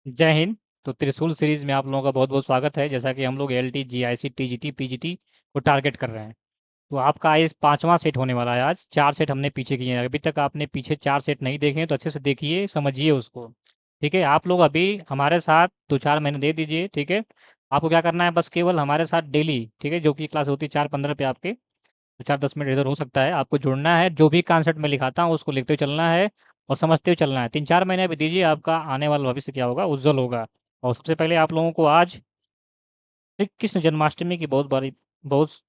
जय हिंद। तो त्रिशूल सीरीज में आप लोगों का बहुत बहुत स्वागत है। जैसा कि हम लोग एलटी जीआईसी टीजीटी पीजीटी को टारगेट कर रहे हैं, तो आपका आज पांचवा सेट होने वाला है। आज 4 सेट हमने पीछे किए हैं। अभी तक आपने पीछे 4 सेट नहीं देखे हैं तो अच्छे से देखिए, समझिए उसको। ठीक है, आप लोग अभी हमारे साथ 2-4 महीने दे दीजिए। ठीक है, आपको क्या करना है, बस केवल हमारे साथ डेली, ठीक है, जो कि क्लास होती है 4:15 पे आपके, तो 4-10 मिनट इधर हो सकता है, आपको जुड़ना है। जो भी कॉन्सेप्ट मैं लिखाता हूँ उसको लिखते हुए चलना है और समझते हुए चलना है। 3-4 महीने भी दीजिए, आपका आने वाला भविष्य क्या होगा, उज्जवल होगा। और सबसे पहले आप लोगों को आज श्री कृष्ण जन्माष्टमी की बहुत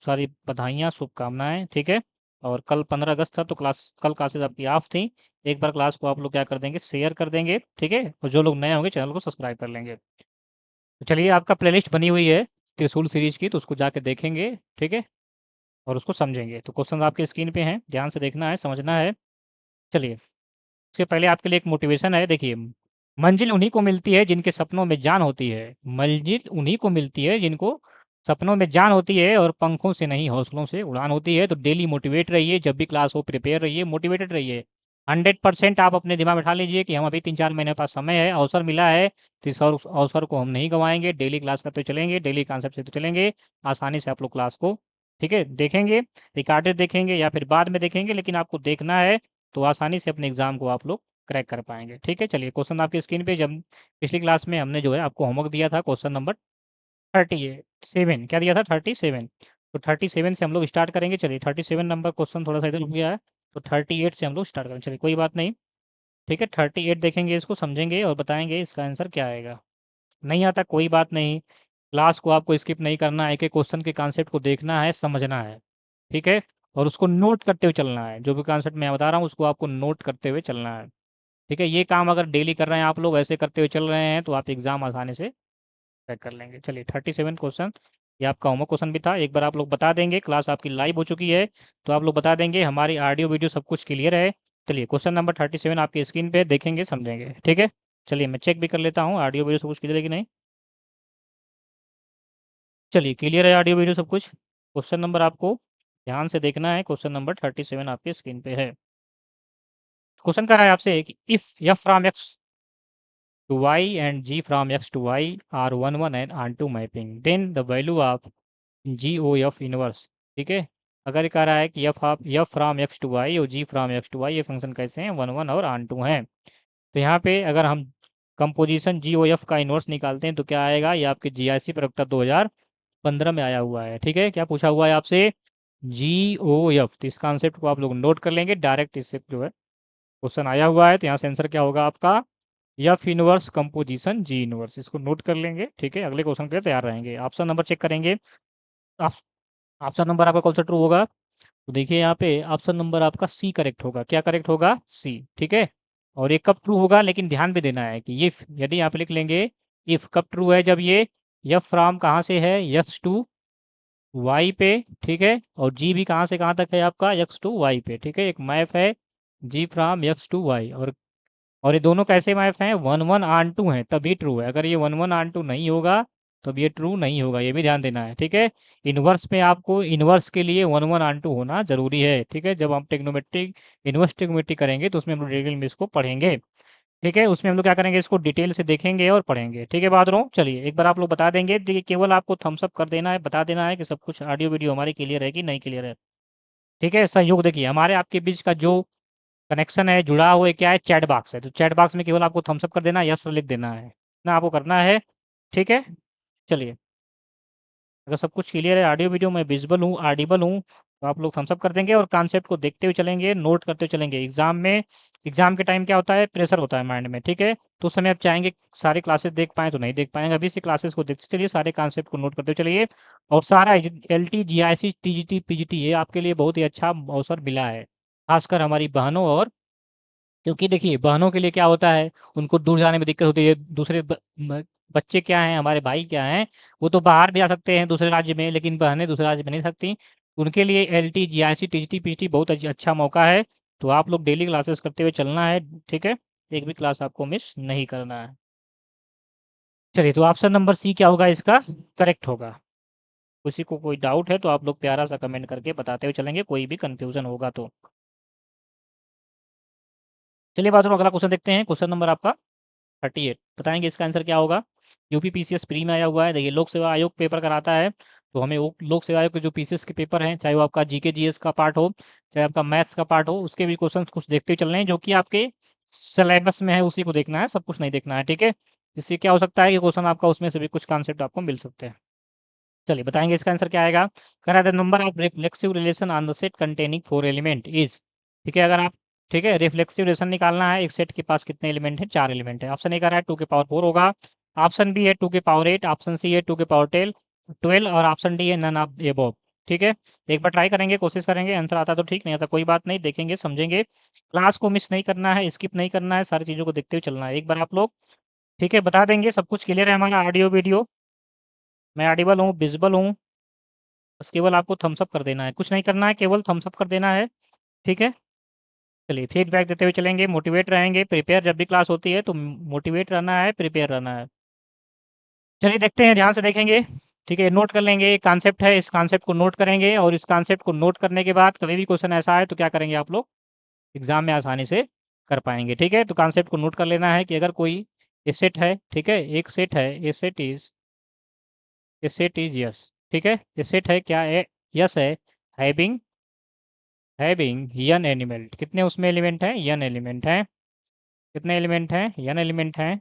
सारी बधाइयाँ, शुभकामनाएं। ठीक है, और कल 15 अगस्त था तो कल क्लासेस आपकी ऑफ थी। एक बार क्लास को आप लोग क्या कर देंगे, शेयर कर देंगे। ठीक है, और जो लोग नए होंगे चैनल को सब्सक्राइब कर लेंगे। तो चलिए, आपका प्लेलिस्ट बनी हुई है त्रिशूल सीरीज की, तो उसको जाके देखेंगे। ठीक है, और उसको समझेंगे। तो क्वेश्चन आपके स्क्रीन पे हैं, ध्यान से देखना है, समझना है। चलिए, उसके पहले आपके लिए एक मोटिवेशन है। देखिए, मंजिल उन्हीं को मिलती है जिनके सपनों में जान होती है। मंजिल उन्हीं को मिलती है जिनको सपनों में जान होती है, और पंखों से नहीं हौसलों से उड़ान होती है। तो डेली मोटिवेट रहिए, जब भी क्लास हो प्रिपेयर रहिए, मोटिवेटेड रहिए। 100% आप अपने दिमाग में बैठा लीजिए कि हम अभी 3-4 महीने पास समय है, अवसर मिला है, तो इस अवसर को हम नहीं गंवाएंगे। डेली क्लास करते चलेंगे, डेली कॉन्सेप्ट से चलेंगे। आसानी से आप लोग क्लास को, ठीक है, देखेंगे, रिकॉर्डेड देखेंगे या फिर बाद में देखेंगे, लेकिन आपको देखना है, तो आसानी से अपने एग्जाम को आप लोग क्रैक कर पाएंगे। ठीक है, चलिए, क्वेश्चन आपकी स्क्रीन पे, जब पिछली क्लास में हमने जो है आपको होमवर्क दिया था, क्वेश्चन नंबर 37, क्या दिया था, 37। तो 37 से हम लोग स्टार्ट करेंगे। चलिए, 37 नंबर क्वेश्चन थोड़ा सा इधर रुक गया है, तो 38 से हम लोग स्टार्ट करेंगे। चलिए, कोई बात नहीं। ठीक है, 38 देखेंगे, इसको समझेंगे और बताएंगे इसका आंसर क्या आएगा। नहीं आता कोई बात नहीं, क्लास को आपको स्किप नहीं करना है, एक एक क्वेश्चन के कॉन्सेप्ट को देखना है, समझना है। ठीक है, और उसको नोट करते हुए चलना है। जो भी कॉन्सेप्ट मैं बता रहा हूँ उसको आपको नोट करते हुए चलना है। ठीक है, ये काम अगर डेली कर रहे हैं आप लोग, ऐसे करते हुए चल रहे हैं, तो आप एग्जाम आसानी से क्रैक कर लेंगे। चलिए, 37 क्वेश्चन, ये आपका होमवर्क क्वेश्चन भी था। एक बार आप लोग बता देंगे, क्लास आपकी लाइव हो चुकी है, तो आप लोग बता देंगे हमारी ऑडियो वीडियो सब कुछ क्लियर है। चलिए, क्वेश्चन नंबर 37 आपकी स्क्रीन पे देखेंगे, समझेंगे। ठीक है, चलिए, मैं चेक भी कर लेता हूँ ऑडियो वीडियो सब कुछ क्लियर है कि नहीं। चलिए, क्लियर है ऑडियो वीडियो सब कुछ। क्वेश्चन नंबर आपको ध्यान से देखना है। क्वेश्चन नंबर 37 आपकी स्क्रीन पे है। क्वेश्चन कर रहा है आपसे कि if F from x to y and g from x to y are 1 1 and onto mapping, then the value of GOF inverse. ठीक है, अगर ये कह रहा है कि F from X to Y और G from X to Y, ये फंक्शन कैसे हैं, 1 1 और ऑन टू हैं। तो यहाँ पे अगर हम कंपोजिशन GOF का इनवर्स निकालते हैं तो क्या आएगा, ये आपके GIC प्रवक्ता 2015 में आया हुआ है। ठीक है, क्या पूछा हुआ है आपसे, GOF। तो इस कॉन्सेप्ट को आप लोग नोट कर लेंगे, डायरेक्ट इससे जो है क्वेश्चन आया हुआ है, तो यहाँ से आंसर क्या होगा आपका, एफ इनवर्स कंपोजिशन जी इनवर्स। इसको नोट कर लेंगे। ठीक है, अगले क्वेश्चन के लिए तैयार रहेंगे। ऑप्शन नंबर चेक करेंगे। आप ऑप्शन नंबर आपका कौन सा ट्रू होगा, तो देखिए यहाँ पे ऑप्शन नंबर आपका सी करेक्ट होगा। क्या करेक्ट होगा, सी। ठीक है, और ये कब ट्रू होगा, लेकिन ध्यान भी देना है कि इफ, यदि आप लिख लेंगे इफ कब ट्रू है, जब ये एफ फ्रॉम कहाँ से है, एक्स टू वाई पे। ठीक है, और जी भी कहाँ से कहाँ तक है आपका, एक्स टू वाई पे। ठीक है, एक मैप है जी फ्रॉम एक्स टू वाई, और ये दोनों कैसे मैप हैं, 1 1 ऑन 2 हैं, तभी ट्रू है। अगर ये 1 1 ऑन 2 नहीं होगा तब ये ट्रू नहीं होगा, ये भी ध्यान देना है। ठीक है, इनवर्स में आपको इनवर्स के लिए 1 1 ऑन 2 होना जरूरी है। ठीक है, जब हम टेक्नोमेट्रिक इनवर्स टेक्नोमेट्री करेंगे तो उसमें हम लोग डिटेल में इसको पढ़ेंगे। ठीक है, उसमें हम लोग क्या करेंगे, इसको डिटेल से देखेंगे और पढ़ेंगे। ठीक है बहादुरों, चलिए एक बार आप लोग बता देंगे। देखिए, केवल आपको थम्स अप कर देना है, बता देना है कि सब कुछ ऑडियो वीडियो हमारी क्लियर है कि नहीं क्लियर है। ठीक है, सहयोग देखिए, हमारे आपके बीच का जो कनेक्शन है, जुड़ा हुआ है, क्या है, चैट बॉक्स है। तो चैट बॉक्स में केवल आपको थम्स अप कर देना है, यस लिख देना है ना, आपको करना है। ठीक है, चलिए, अगर सब कुछ क्लियर है, ऑडियो वीडियो में विजिबल हूँ, ऑडिबल हूँ, तो आप लोग थम्स अप कर देंगे और कॉन्सेप्ट को देखते हुए चलेंगे, नोट करते हुए चलेंगे। एग्जाम के टाइम क्या होता है, प्रेशर होता है माइंड में। ठीक है, तो उस समय आप चाहेंगे सारी क्लासेस देख पाएँ तो नहीं देख पाएंगे, अभी से क्लासेस को देखते चलिए, सारे कॉन्सेप्ट को नोट करते हुए चलिए। और सारा LT GIC TGT PGT ये आपके लिए बहुत ही अच्छा अवसर मिला है, खासकर हमारी बहनों और, क्योंकि देखिए बहनों के लिए क्या होता है, उनको दूर जाने में दिक्कत होती है। बच्चे क्या हैं, हमारे भाई क्या हैं, वो तो बाहर भी आ सकते हैं दूसरे राज्य में, लेकिन बहनें दूसरे राज्य में नहीं सकती। उनके लिए LT GIC TGT PGT बहुत अच्छा मौका है। तो आप लोग डेली क्लासेस करते हुए चलना है। ठीक है, एक भी क्लास आपको मिस नहीं करना है। चलिए, तो ऑप्शन नंबर सी क्या होगा इसका, करेक्ट होगा। किसी को कोई डाउट है तो आप लोग प्यारा सा कमेंट करके बताते हुए चलेंगे, कोई भी कंफ्यूजन होगा तो। चलिए बात, अगला क्वेश्चन देखते हैं। क्वेश्चन नंबर आपका 38 बताएंगे इसका आंसर क्या होगा। यूपी पीसीएस प्री में आया हुआ है। देखिए लोक सेवा आयोग पेपर कराता है, तो हमें लोक सेवा आयोग के जो पीसीएस के पेपर हैं, चाहे वो आपका जीके जीएस का पार्ट हो, चाहे आपका मैथ्स का पार्ट हो, उसके भी क्वेश्चन कुछ देखते चल रहे हैं जो कि आपके सिलेबस में है, उसी को देखना है, सब कुछ नहीं देखना है, ठीक है। इससे क्या हो सकता है कि क्वेश्चन आपका उसमें से भी कुछ कॉन्सेप्ट आपको मिल सकते हैं। चलिए बताएंगे इसका आंसर क्या आएगा। कह रहा था number of reflexive relation on the set containing 4 element is, ठीक है। अगर आप, ठीक है, रिफ्लेक्सिव रिलेशन निकालना है, एक सेट के पास कितने एलिमेंट है, 4 एलिमेंट है। ऑप्शन ए कह रहा है 2 के पावर 4 होगा, ऑप्शन बी है 2 के पावर 8, ऑप्शन सी है 2 के पावर 12 और ऑप्शन डी है नन ऑफ द अबव। ठीक है, एक बार ट्राई करेंगे, कोशिश करेंगे, आंसर आता तो ठीक, नहीं आता कोई बात नहीं, देखेंगे समझेंगे। क्लास को मिस नहीं करना है, स्किप नहीं करना है, सारी चीज़ों को देखते हुए चलना है। एक बार आप लोग, ठीक है, बता देंगे, सब कुछ क्लियर है हमारा, ऑडियो वीडियो, मैं ऑडिबल हूँ, विजिबल हूँ, बस केवल आपको थम्स अप कर देना है, कुछ नहीं करना है, केवल थम्स अप कर देना है, ठीक है। चलिए फीडबैक देते हुए चलेंगे, मोटिवेट रहेंगे, प्रिपेयर जब भी क्लास होती है तो मोटिवेट रहना है, प्रिपेयर रहना है। चलिए देखते हैं, ध्यान से देखेंगे, ठीक है, नोट कर लेंगे, एक कॉन्सेप्ट है, इस कॉन्सेप्ट को नोट करेंगे और इस कॉन्सेप्ट को नोट करने के बाद कभी भी क्वेश्चन ऐसा है तो क्या करेंगे आप लोग, एग्जाम में आसानी से कर पाएंगे, ठीक है। तो कॉन्सेप्ट को नोट कर लेना है कि अगर कोई ए सेट है, ठीक है, एक सेट है, ए सेट इज यस, ठीक है, ए सेट है क्या, है यस है, हैविंग हैविंग यन एलिमेंट, कितने उसमें एलिमेंट हैं, यन एलिमेंट हैं, कितने एलिमेंट हैं, यन एलिमेंट हैं,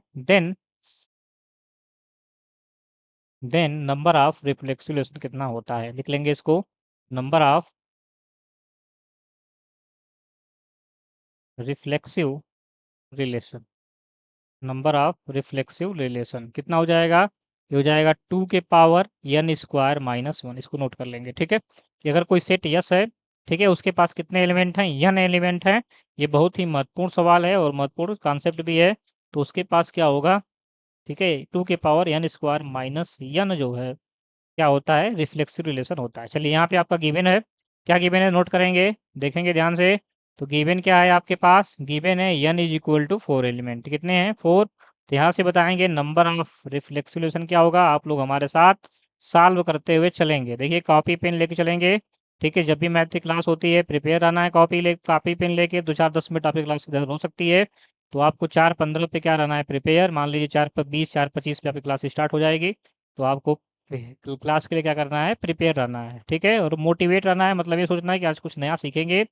then number of reflexive relation कितना होता है, लिख लेंगे इसको, number of reflexive relation, number of reflexive relation कितना हो जाएगा, ये हो जाएगा 2 के पावर n स्क्वायर माइनस 1, इसको नोट कर लेंगे, ठीक है। कि अगर कोई सेट यस है, ठीक है, उसके पास कितने एलिमेंट हैं, n एलिमेंट हैं। ये बहुत ही महत्वपूर्ण सवाल है और महत्वपूर्ण कॉन्सेप्ट भी है। तो उसके पास क्या होगा, ठीक है, 2 के power n square minus n जो है क्या होता है, रिफ्लेक्सिव रिलेशन होता है। चलिए यहाँ पे आपका गिवन है, क्या गिवन है, नोट करेंगे, देखेंगे ध्यान से। तो गिवन क्या है आपके पास, गिवन है n is equal to 4 element, कितने हैं, 4। तो यहाँ से बताएंगे नंबर ऑफ रिफ्लेक्सिव रिलेशन क्या होगा, आप लोग हमारे साथ सॉल्व करते हुए चलेंगे। देखिए कॉपी पेन लेके चलेंगे, ठीक है, जब भी मैथ की क्लास होती है प्रिपेयर रहना है, कॉपी पेन लेके 2-4-10 मिनट आपकी क्लास इधर हो सकती है, तो आपको 4:15 पे क्या रहना है, प्रिपेयर, मान लीजिए 4:20 4:25 पे आपकी क्लास स्टार्ट हो जाएगी, तो आपको क्लास के लिए क्या करना है, प्रिपेयर रहना है, ठीक है, और मोटिवेट रहना है, मतलब ये सोचना है कि आज कुछ नया सीखेंगे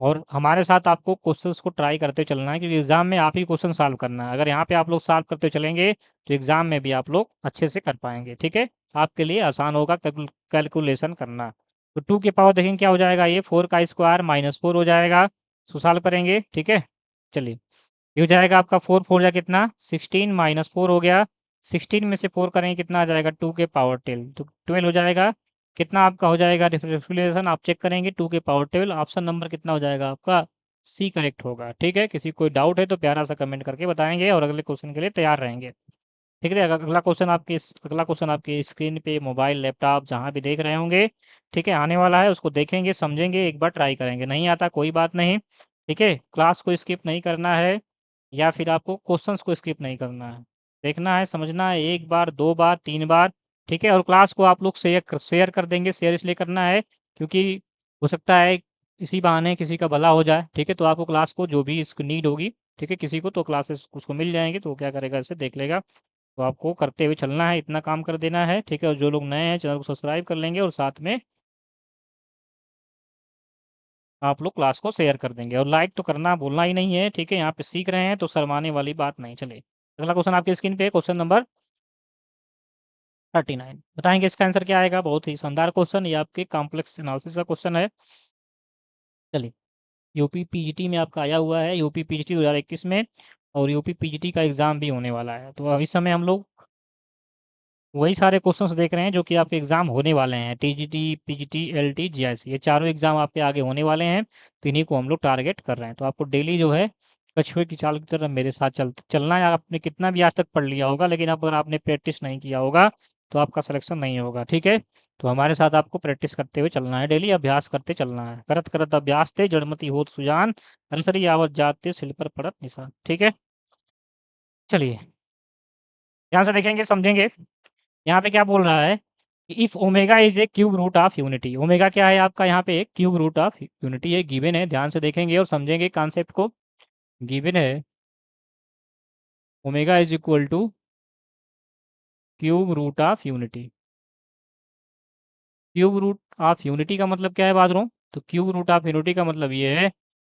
और हमारे साथ आपको क्वेश्चंस को ट्राई करते चलना है, क्योंकि एग्जाम में आप ही क्वेश्चन सॉल्व करना है। अगर यहाँ पे आप लोग सॉल्व करते चलेंगे तो एग्जाम में भी आप लोग अच्छे से कर पाएंगे, ठीक है, आपके लिए आसान होगा कैलकुलेशन करना। तो 2 के पावर देखेंगे क्या हो जाएगा, ये 4 का स्क्वायर माइनस 4 हो जाएगा, सो सॉल्व करेंगे, ठीक है। चलिए ये हो जाएगा आपका 4 4 जा कितना, 16 माइनस 4 हो गया, 16 में से 4 करेंगे कितना आ जाएगा, 2 के पावर 12, तो 12 हो जाएगा। कितना आपका हो जाएगा रिफ्लेक्शन, आप चेक करेंगे, 2 के पावर 12, ऑप्शन नंबर कितना हो जाएगा आपका, सी करेक्ट होगा, ठीक है। किसी कोई डाउट है तो प्यारा सा कमेंट करके बताएंगे और अगले क्वेश्चन के लिए तैयार रहेंगे, ठीक है। अगला क्वेश्चन आपकी स्क्रीन पे, मोबाइल, लैपटॉप जहाँ भी देख रहे होंगे, ठीक है, आने वाला है, उसको देखेंगे, समझेंगे, एक बार ट्राई करेंगे, नहीं आता कोई बात नहीं, ठीक है। क्लास को स्किप नहीं करना है या फिर आपको क्वेश्चंस को स्किप नहीं करना है, देखना है, समझना है, एक बार, दो बार, तीन बार, ठीक है। और क्लास को आप लोग शेयर कर देंगे, शेयर इसलिए करना है क्योंकि हो सकता है इसी बहाने किसी का भला हो जाए, ठीक है। तो आपको क्लास को जो भी इसको नीड होगी, ठीक है, किसी को तो क्लासेस उसको मिल जाएंगे, तो वो क्या करेगा, इसे देख लेगा। तो आपको करते हुए चलना है, इतना काम कर देना है, ठीक है। और जो लोग नए हैं चैनल को सब्सक्राइब कर लेंगे और साथ में आप लोग क्लास को शेयर कर देंगे और लाइक तो करना भूलना ही नहीं है, ठीक है। यहाँ पे सीख रहे हैं तो शर्माने वाली बात नहीं, चले अगला क्वेश्चन आपकी स्क्रीन पे, क्वेश्चन नंबर 39 बताएंगे इसका आंसर क्या आएगा। बहुत ही शानदार क्वेश्चन, ये आपके कॉम्प्लेक्स एनालिसिस का क्वेश्चन है। चलिए यूपी पीजीटी में आपका आया हुआ है, यूपी पीजीटी 2021 में, और यूपी पीजीटी का एग्जाम भी होने वाला है। तो इस समय हम लोग वही सारे क्वेश्चंस देख रहे हैं जो कि आपके एग्जाम होने वाले हैं, टीजीटी, पीजीटी, एलटी, जीआईसी, ये चारों एग्जाम आपके आगे होने वाले हैं, तो इन्हीं को हम लोग टारगेट कर रहे हैं। तो आपको डेली जो है कछुए की चाल की तरह मेरे साथ चलना है। आपने कितना भी आज तक पढ़ लिया होगा, लेकिन अगर आपने प्रैक्टिस नहीं किया होगा तो आपका सिलेक्शन नहीं होगा, ठीक है। तो हमारे साथ आपको प्रैक्टिस करते हुए चलना है, डेली अभ्यास करते चलना है, करत करत अभ्यास थे जड़मति होत सुजान, अनसरी आवत जाते सिल पर पड़त निशान, ठीक है। चलिए ध्यान से देखेंगे, समझेंगे, यहाँ पे क्या बोल रहा है कि if omega is a cube root of unity, omega क्या है आपका, यहाँ पे एक क्यूब रूट ऑफ यूनिटी है, गिवन है, ध्यान से देखेंगे और समझेंगे कॉन्सेप्ट को, गिवन है omega is equal to cube root of unity. Cube root of unity का मतलब क्या है बादरों? तो क्यूब रूट ऑफ यूनिटी का मतलब ये है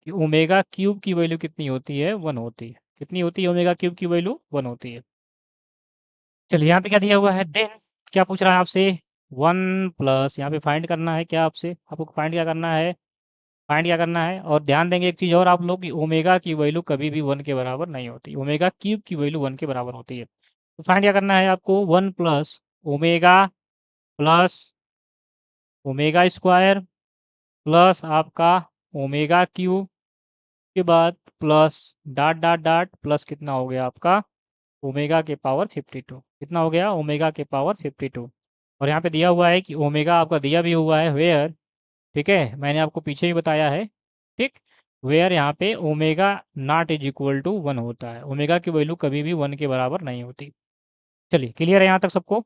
कि ओमेगा क्यूब की वैल्यू कितनी होती है? 1 होती है। कितनी होती है ओमेगा क्यूब की वैल्यू? 1 होती है। चलिए यहाँ पे क्या दिया हुआ है? देन क्या पूछ रहा है आपसे? 1 प्लस यहाँ पे फाइंड करना है क्या आपसे? आपको फाइंड क्या करना है? फाइंड क्या करना है? और ध्यान देंगे एक चीज़ और आप लोग कि ओमेगा की वैल्यू कभी भी 1 के बराबर नहीं होती। ओमेगा क्यूब की वैल्यू 1 के बराबर होती है। तो फाइंड क्या करना है आपको? 1 plus omega plus omega square plus आपका ओमेगा क्यूब के बाद plus dot dot dot plus कितना हो गया आपका? ओमेगा के पावर 52। कितना हो गया? ओमेगा के पावर 52। और यहाँ पे दिया हुआ है कि ओमेगा आपका दिया भी हुआ है वेयर, ठीक है, मैंने आपको पीछे ही बताया है, ठीक, वेयर यहाँ पे omega not is equal to 1 होता है। ओमेगा की वैल्यू कभी भी 1 के बराबर नहीं होती। चलिए क्लियर है यहाँ तक सबको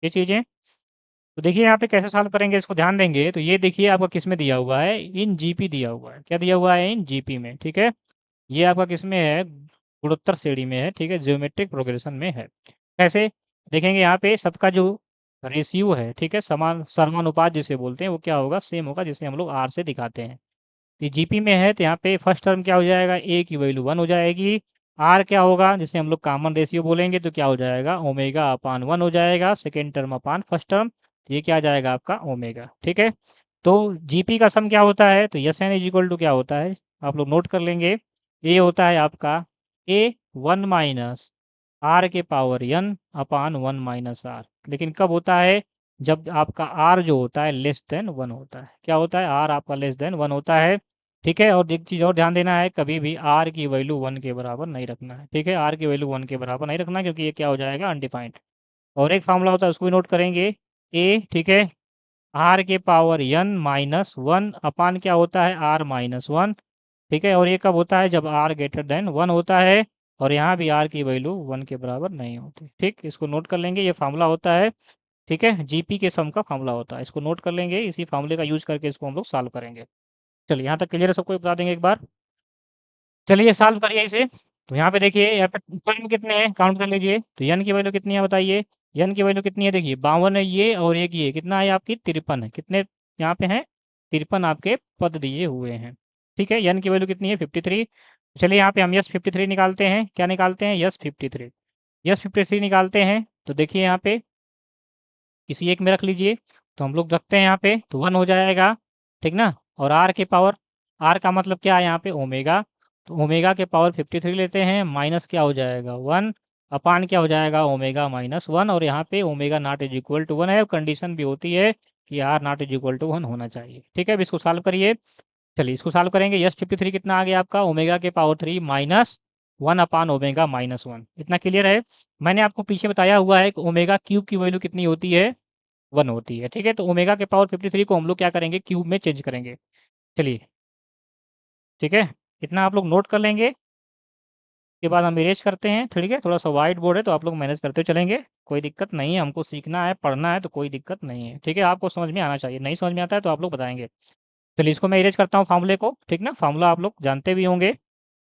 ये चीज़ें? तो देखिए यहाँ पे कैसे सॉल्व करेंगे इसको ध्यान देंगे तो ये देखिए आपका किस में दिया हुआ है? इन जीपी दिया हुआ है। क्या दिया हुआ है? इन जीपी में, ठीक है। ये आपका किस में है? गुणोत्तर श्रेणी में है, ठीक है, ज्योमेट्रिक प्रोग्रेशन में है। कैसे देखेंगे? यहाँ पे सबका जो रेशियो है, ठीक है, समान समानुपात जिसे बोलते हैं वो क्या होगा? सेम होगा, जिसे हम लोग आर से दिखाते हैं। तो जीपी में है तो यहाँ पे फर्स्ट टर्म क्या हो जाएगा? ए की वैल्यू 1 हो जाएगी। आर क्या होगा? जिसे हम लोग कॉमन रेशियो बोलेंगे तो क्या हो जाएगा? ओमेगा अपान 1 हो जाएगा, सेकेंड टर्म अपान फर्स्ट टर्म। तो ये क्या आ जाएगा आपका? ओमेगा, ठीक है। तो जीपी का सम क्या होता है? तो S n is equal to क्या होता है? आप लोग नोट कर लेंगे। ए होता है आपका ए 1 माइनस आर के power n upon 1 minus r. लेकिन कब होता है? जब आपका आर जो होता है लेस देन 1 होता है। क्या होता है? आर आपका लेस देन 1 होता है, ठीक है। और एक चीज़ और ध्यान देना है, कभी भी आर की वैल्यू 1 के बराबर नहीं रखना है, ठीक है। आर की वैल्यू 1 के बराबर नहीं रखना क्योंकि ये क्या हो जाएगा? अनडिफाइंड। और एक फार्मूला होता है उसको भी नोट करेंगे। ए, ठीक है, आर के पावर एन माइनस 1 अपान क्या होता है? आर माइनस 1, ठीक है। और ये कब होता है? जब आर ग्रेटर देन 1 होता है और यहाँ भी आर की वैल्यू 1 के बराबर नहीं होती, ठीक। इसको नोट कर लेंगे, ये फार्मूला होता है, ठीक है, जीपी के सम का फार्मूला होता है। इसको नोट कर लेंगे, इसी फार्मूले का यूज करके इसको हम लोग सॉल्व करेंगे। चलिए यहाँ तक क्लियर है सबको? बता देंगे एक बार। चलिए सॉल्व करिए इसे। तो यहाँ पे देखिए, यहाँ पे टर्म कितने हैं काउंट कर लीजिए। तो एन की वैल्यू कितनी है बताइए? एन की वैल्यू कितनी है? देखिए 52 है ये, और एक ये कितना है आपकी? 53 है। कितने यहाँ पे हैं? 53 आपके पद दिए हुए हैं, ठीक है। एन की वैल्यू कितनी है? 53। चलिए यहाँ पे हम यस 53 निकालते हैं। क्या निकालते हैं? यस 53। यस 53 निकालते हैं तो देखिए यहाँ पे किसी एक में रख लीजिए। तो हम लोग रखते हैं यहाँ पे तो 1 हो जाएगा, ठीक ना। और आर के पावर, आर का मतलब क्या है यहाँ पे? ओमेगा। तो ओमेगा के पावर 53 लेते हैं, माइनस क्या हो जाएगा? 1 अपान क्या हो जाएगा? Omega minus 1। और यहाँ पे omega not is equal to 1 है, कंडीशन भी होती है कि r not is equal to 1 होना चाहिए, ठीक है। अब इसको सॉल्व करिए। चलिए इसको सॉल्व करेंगे। यस 53 कितना आ गया आपका? ओमेगा के power 3 minus 1 upon omega minus 1। इतना क्लियर है? मैंने आपको पीछे बताया हुआ है कि ओमेगा क्यूब की वैल्यू कितनी होती है? 1 होती है, ठीक है। तो ओमेगा के पावर 53 को हम लोग क्या करेंगे? क्यूब में चेंज करेंगे। चलिए, ठीक है, इतना आप लोग नोट कर लेंगे। के बाद हम इरेज करते हैं, ठीक है। थोड़ा सा वाइट बोर्ड है तो आप लोग मैनेज करते चलेंगे, कोई दिक्कत नहीं है। हमको सीखना है, पढ़ना है, तो कोई दिक्कत नहीं है, ठीक है। आपको समझ में आना चाहिए, नहीं समझ में आता है तो आप लोग बताएंगे। चलिए इसको मैं इरेज करता हूँ फार्मूले को, ठीक ना। फार्मूला आप लोग जानते भी होंगे,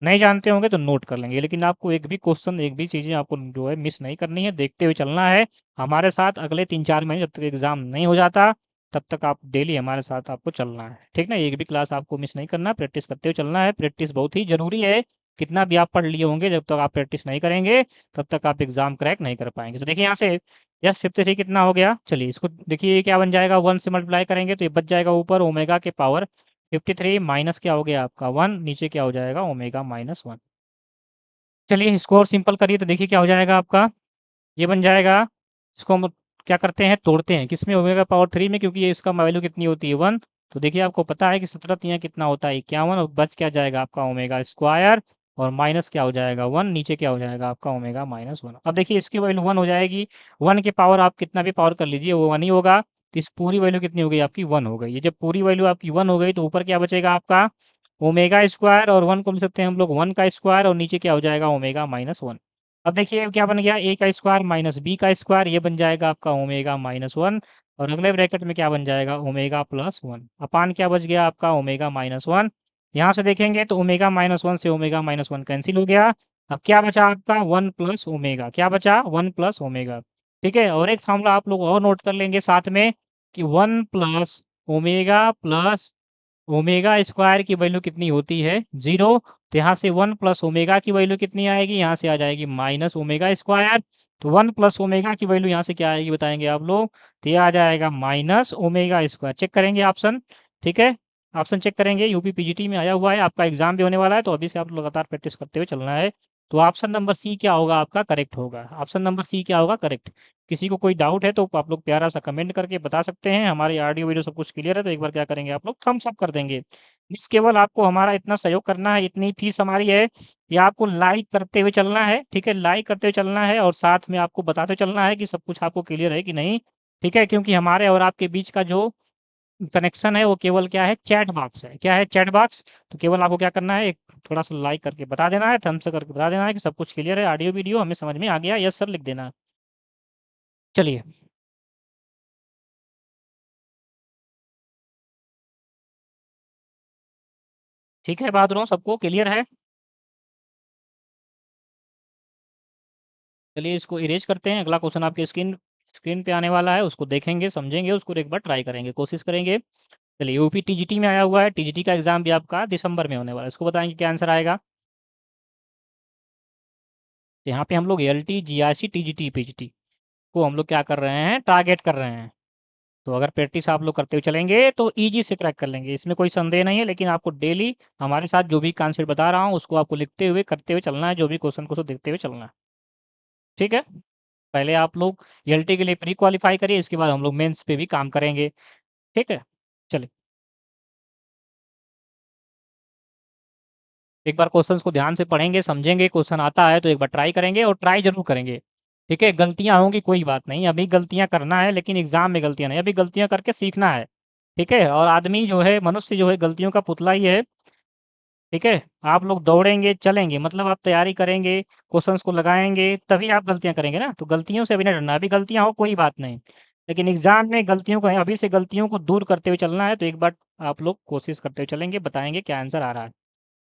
नहीं जानते होंगे तो नोट कर लेंगे। लेकिन आपको एक भी क्वेश्चन, एक भी चीज़ें आपको जो है मिस नहीं करनी है, देखते हुए चलना है हमारे साथ। अगले 3-4 महीने जब तक एग्ज़ाम नहीं हो जाता तब तक आप डेली हमारे साथ आपको चलना है, ठीक ना। एक भी क्लास आपको मिस नहीं करना, प्रैक्टिस करते हुए चलना है। प्रैक्टिस बहुत ही ज़रूरी है। कितना भी आप पढ़ लिए होंगे, जब तक आप प्रैक्टिस नहीं करेंगे तब तक आप एग्ज़ाम क्रैक नहीं कर पाएंगे। तो देखिए यहाँ से यस 53 कितना हो गया? चलिए इसको देखिए, ये क्या बन जाएगा? 1 से मल्टीप्लाई करेंगे तो ये बच जाएगा ऊपर ओमेगा के पावर 53 माइनस क्या हो गया आपका? 1, नीचे क्या हो जाएगा? Omega minus 1। चलिए इसको और सिंपल करिए तो देखिए क्या हो जाएगा आपका? ये बन जाएगा। इसको हम क्या करते हैं? तोड़ते हैं किसमें? ओमेगा पावर 3 में, क्योंकि ये इसका वैल्यू कितनी होती है? 1। तो देखिए आपको पता है कि 17 तियाँ कितना होता है? 51। और बच क्या जाएगा आपका? Omega square. और माइनस क्या हो जाएगा? 1, नीचे क्या हो जाएगा आपका? Omega minus 1। अब देखिए इसकी वैल्यू 1 हो जाएगी। 1 की पावर आप कितना भी पावर कर लीजिए वो 1 ही होगा। तो इस पूरी वैल्यू कितनी हो गई आपकी? 1 हो गई। ये जब पूरी वैल्यू आपकी 1 हो गई तो ऊपर क्या बचेगा आपका? ओमेगा स्क्वायर, और 1 को लिख सकते हैं हम लोग 1 का स्क्वायर, और नीचे क्या हो जाएगा? Omega minus 1। अब देखिए क्या बन गया? ए का स्क्वायर माइनस बी का स्क्वायर, ये बन जाएगा आपका ओमेगा माइनस 1। और अगले ब्रैकेट में क्या बन जाएगा? ओमेगा प्लस 1 अपान क्या बच गया आपका? Omega minus 1। यहाँ से देखेंगे तो ओमेगा माइनस 1 से ओमेगा माइनस 1 कैंसिल हो गया। अब क्या बचा आपका 1 प्लस ओमेगा, क्या बचा 1 प्लस ओमेगा, ठीक है। और एक फॉर्मूला आप लोग और नोट कर लेंगे साथ में कि 1 plus omega plus omega square की वैल्यू कितनी होती है 0। तो यहाँ से 1 प्लस ओमेगा की वैल्यू कितनी आएगी, यहाँ से आ जाएगी माइनस ओमेगा स्क्वायर। तो 1 प्लस ओमेगा की वैल्यू यहाँ से क्या आएगी बताएंगे आप लोग, तो ये आ जाएगा माइनस ओमेगा स्क्वायर। चेक करेंगे ऑप्शन, ठीक है, ऑप्शन चेक करेंगे। यूपी पीजीटी में आया हुआ है, आपका एग्जाम भी होने वाला है, तो अभी से आप लगातार प्रैक्टिस करते हुए चलना है। तो ऑप्शन नंबर सी क्या होगा आपका करेक्ट होगा, ऑप्शन नंबर सी क्या होगा करेक्ट। किसी को कोई डाउट है तो आप लोग प्यारा सा कमेंट करके बता सकते हैं। हमारी ऑडियो वीडियो सब कुछ क्लियर है तो एक बार क्या करेंगे आप लोग थम्स अप कर देंगे। बस केवल आपको हमारा इतना सहयोग करना है, इतनी फीस हमारी है कि आपको लाइक करते हुए चलना है, ठीक है, लाइक करते हुए चलना है और साथ में आपको बताते चलना है कि सब कुछ आपको क्लियर है कि नहीं, ठीक है। क्योंकि हमारे और आपके बीच का जो कनेक्शन है वो केवल क्या है, चैट बॉक्स है, क्या है, चैट बॉक्स। तो केवल आपको क्या करना है, एक थोड़ा सा लाइक करके बता देना है, थम्स अप करके बता देना है कि सब कुछ क्लियर है, ऑडियो वीडियो हमें समझ में आ गया, यस सर लिख देना है। चलिए, ठीक है, बात रहा हूँ सबको क्लियर है। चलिए इसको इरेज करते हैं, अगला क्वेश्चन आपके स्क्रीन स्क्रीन पे आने वाला है, उसको देखेंगे समझेंगे, उसको एक बार ट्राई करेंगे, कोशिश करेंगे। चलिए यूपी टीजीटी में आया हुआ है, टीजीटी का एग्जाम भी आपका दिसंबर में होने वाला है, इसको बताएंगे क्या आंसर आएगा। तो यहाँ पे हम लोग एल टी जी आई सी टीजीटी पीजीटी को हम लोग क्या कर रहे हैं, टारगेट कर रहे हैं। तो अगर प्रैक्टिस आप लोग करते हुए चलेंगे तो इजी से क्रैक कर लेंगे, इसमें कोई संदेह नहीं है। लेकिन आपको डेली हमारे साथ जो भी कॉन्सेप्ट बता रहा हूँ उसको आपको लिखते हुए करते हुए चलना है, जो भी क्वेश्चन को देखते हुए चलना है, ठीक है। पहले आप लोग एलटी के लिए प्री क्वालिफाई करिए, इसके बाद हम लोग मेंस पे भी काम करेंगे, ठीक है। चलिए एक बार क्वेश्चंस को ध्यान से पढ़ेंगे समझेंगे, क्वेश्चन आता है तो एक बार ट्राई करेंगे और ट्राई जरूर करेंगे, ठीक है। गलतियां होंगी कोई बात नहीं, अभी गलतियां करना है लेकिन एग्जाम में गलतियां नहीं, अभी गलतियां करके सीखना है, ठीक है। और आदमी जो है, मनुष्य जो है, गलतियों का पुतला ही है, ठीक है। आप लोग दौड़ेंगे चलेंगे, मतलब आप तैयारी करेंगे, क्वेश्चंस को लगाएंगे, तभी आप गलतियां करेंगे ना। तो गलतियों से अभी नहीं डरना, अभी गलतियां हो कोई बात नहीं, लेकिन एग्जाम में गलतियों को अभी से गलतियों को दूर करते हुए चलना है। तो एक बार आप लोग कोशिश करते हुए चलेंगे, बताएंगे क्या आंसर आ रहा है।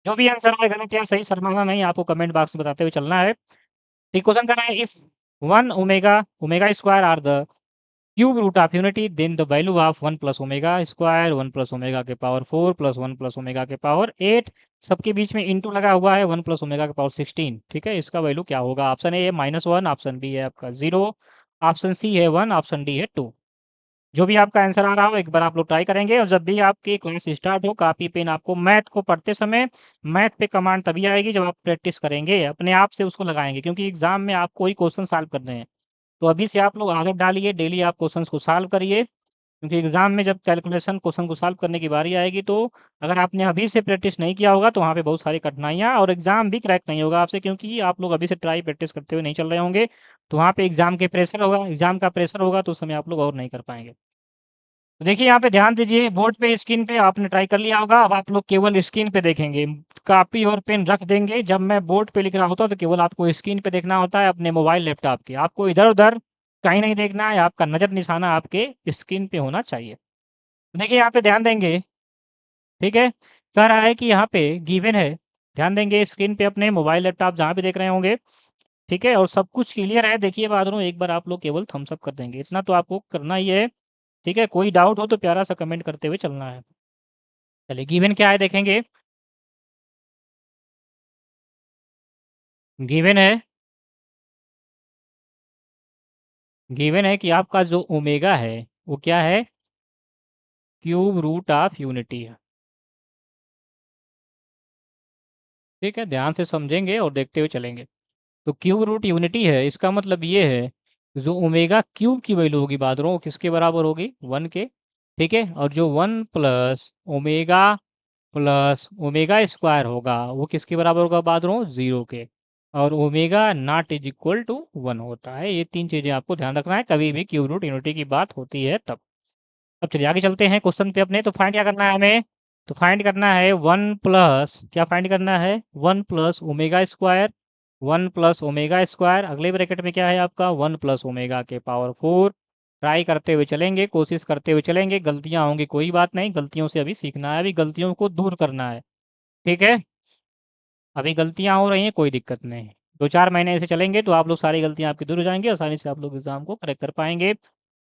जो भी आंसर आए गलत या सही शर्माना नहीं, आपको कमेंट बॉक्स में बताते हुए चलना है। ठीक, क्वेश्चन कर रहा है, if 1 omega omega square are the cube root of unity then the value of 1 plus omega square 1 plus omega के पावर 4 प्लस 1 प्लस ओमेगा के पावर 8, सबके बीच में इंटू लगा हुआ है 1 प्लस ओमेगा के पावर 16, ठीक है। इसका वैल्यू क्या होगा, ऑप्शन ए है -1, ऑप्शन बी है आपका 0, ऑप्शन सी है 1, ऑप्शन डी है 2। जो भी आपका आंसर आ रहा हो एक बार आप लोग ट्राई करेंगे। और जब भी आपकी क्लास स्टार्ट हो, कॉपी पेन आपको मैथ को पढ़ते समय, मैथ पे कमांड तभी आएगी जब आप प्रैक्टिस करेंगे, अपने आप से उसको लगाएंगे, क्योंकि एग्जाम में आपको ही क्वेश्चन सॉल्व करने हैं। तो अभी से आप लोग आदत डालिए, डेली आप क्वेश्चंस को सॉल्व करिए, क्योंकि एग्जाम में जब कैलकुलेशन क्वेश्चन को सॉल्व करने की बारी आएगी तो अगर आपने अभी से प्रैक्टिस नहीं किया होगा तो वहाँ पे बहुत सारी कठिनाइयाँ और एग्जाम भी क्रैक नहीं होगा आपसे, क्योंकि आप लोग अभी से ट्राई प्रैक्टिस करते हुए नहीं चल रहे होंगे। तो वहाँ पे एग्जाम के प्रेशर होगा, एग्जाम का प्रेशर होगा तो उस समय आप लोग और नहीं कर पाएंगे। तो देखिए यहाँ पे ध्यान दीजिए, बोर्ड पे स्क्रीन पे आपने ट्राई कर लिया होगा, अब आप लोग केवल स्क्रीन पे देखेंगे, कॉपी और पेन रख देंगे। जब मैं बोर्ड पे लिख रहा होता हूँ तो केवल आपको स्क्रीन पे देखना होता है अपने मोबाइल लैपटॉप के, आपको इधर उधर कहीं नहीं देखना है, आपका नज़र निशाना आपके स्क्रीन पे होना चाहिए। तो देखिए यहाँ पे ध्यान देंगे, ठीक है। कह रहा है कि यहाँ पे गिवन है, ध्यान देंगे स्क्रीन पे अपने मोबाइल लैपटॉप जहाँ पे देख रहे होंगे, ठीक है। और सब कुछ क्लियर है, देखिए बात रहा हूँ, एक बार आप लोग केवल थम्स अप कर देंगे, इतना तो आपको करना ही है, ठीक है। कोई डाउट हो तो प्यारा सा कमेंट करते हुए चलना है। चलिए गिवन क्या है देखेंगे। गिवन है, गिवन है कि आपका जो ओमेगा है वो क्या है, क्यूब रूट ऑफ यूनिटी है, ठीक है। ध्यान से समझेंगे और देखते हुए चलेंगे। तो क्यूब रूट यूनिटी है, इसका मतलब ये है जो ओमेगा क्यूब की वैल्यू होगी बात रहा हूँ किसके बराबर होगी, 1 के, ठीक है। और जो 1 प्लस ओमेगा स्क्वायर होगा वो किसके बराबर होगा बात रहा हूँ, 0 के। और omega not is equal to 1 होता है। ये तीन चीज़ें आपको ध्यान रखना है कभी भी क्यूब रूट यूनिटी की बात होती है तब। अब चलिए आगे चलते हैं क्वेश्चन पे अपने। तो फाइंड क्या करना है हमें, तो फाइंड करना है 1 प्लस, क्या फाइंड करना है, 1 plus omega square, 1 plus omega square, अगले ब्रैकेट में क्या है आपका 1 प्लस ओमेगा के पावर 4। ट्राई करते हुए चलेंगे, कोशिश करते हुए चलेंगे, गलतियां होंगी कोई बात नहीं, गलतियों से अभी सीखना है, अभी गलतियों को दूर करना है, ठीक है। अभी गलतियाँ हो रही हैं, कोई दिक्कत नहीं। 2-4 महीने ऐसे चलेंगे तो आप लोग सारी गलतियाँ आपकी दूर हो जाएँगी, आसानी से आप लोग एग्ज़ाम को करेक्ट कर पाएँगे।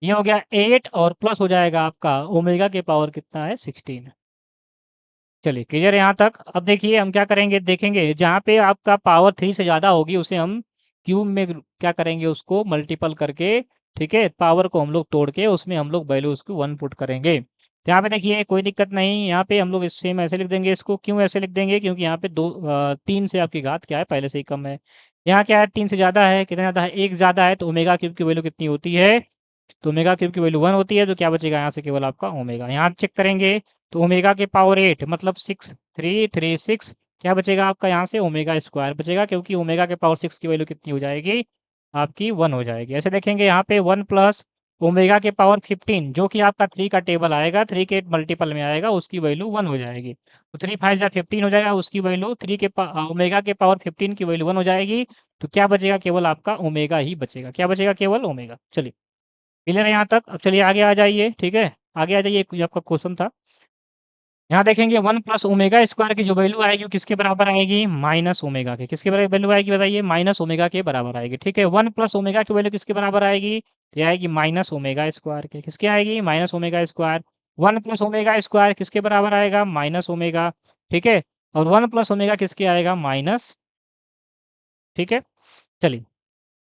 ये हो गया 8 और प्लस हो जाएगा आपका ओमेगा के पावर कितना है 16। चलिए क्लियर है यहाँ तक। अब देखिए हम क्या करेंगे, देखेंगे जहाँ पे आपका पावर 3 से ज़्यादा होगी उसे हम क्यूब में क्या करेंगे, उसको मल्टीपल करके, ठीक है, पावर को हम लोग तोड़ के उसमें हम लोग वैल्यू उसको 1 पुट करेंगे। तो यहाँ पे देखिए कोई दिक्कत नहीं, यहाँ पे हम लोग इस सेम ऐसे लिख देंगे इसको। क्यों ऐसे लिख देंगे, क्योंकि यहाँ पे 3 से आपकी घात क्या है, पहले से ही कम है। यहाँ क्या है, 3 से ज़्यादा है, कितना ज़्यादा है, 1 ज़्यादा है, तो ओमेगा क्यूब की वैल्यू कितनी होती है, तो ओमेगा क्यूब की वैल्यू 1 होती है, तो क्या बचेगा यहाँ से, केवल आपका ओमेगा। यहाँ चेक करेंगे तो ओमेगा के पावर 8 मतलब 6336, क्या बचेगा आपका यहाँ से, ओमेगा स्क्वायर बचेगा, क्योंकि ओमेगा के पावर 6 की वैल्यू कितनी हो जाएगी, आपकी 1 हो जाएगी। ऐसे देखेंगे यहाँ पे 1 प्लस ओमेगा के पावर 15 जो कि आपका 3 का टेबल आएगा, 3 के मल्टीपल में आएगा, उसकी वैल्यू 1 हो जाएगी। तो 3 5 जा 15 हो जाएगा, उसकी वैल्यू 3 के ओमेगा के पावर 15 की वैल्यू 1 हो जाएगी। तो क्या बचेगा, केवल आपका ओमेगा ही बचेगा। क्या बचेगा, केवल ओमेगा। चलिए क्लियर है यहाँ तक। अब चलिए आगे आ जाइए, ठीक है, आगे आ जाइए। ये आपका क्वेश्चन था, यहाँ देखेंगे 1 प्लस ओमेगा स्क्वायर की जो वैल्यू आएगी वो किसके बराबर आएगी, माइनस ओमेगा के। किसके बराबर वैल्यू आएगी बताइए, माइनस ओमेगा के बराबर आएगी। ठीक है, 1 प्लस ओमेगा की वैल्यू किसके बराबर आएगी, ये आएगी माइनस ओमेगा स्क्वायर के। किसके आएगी, minus omega square. 1 plus omega square किसके बराबर आएगा, माइनस ओमेगा। ठीक है, और 1 प्लस ओमेगा किसके आएगा, माइनस। ठीक है, चलिए,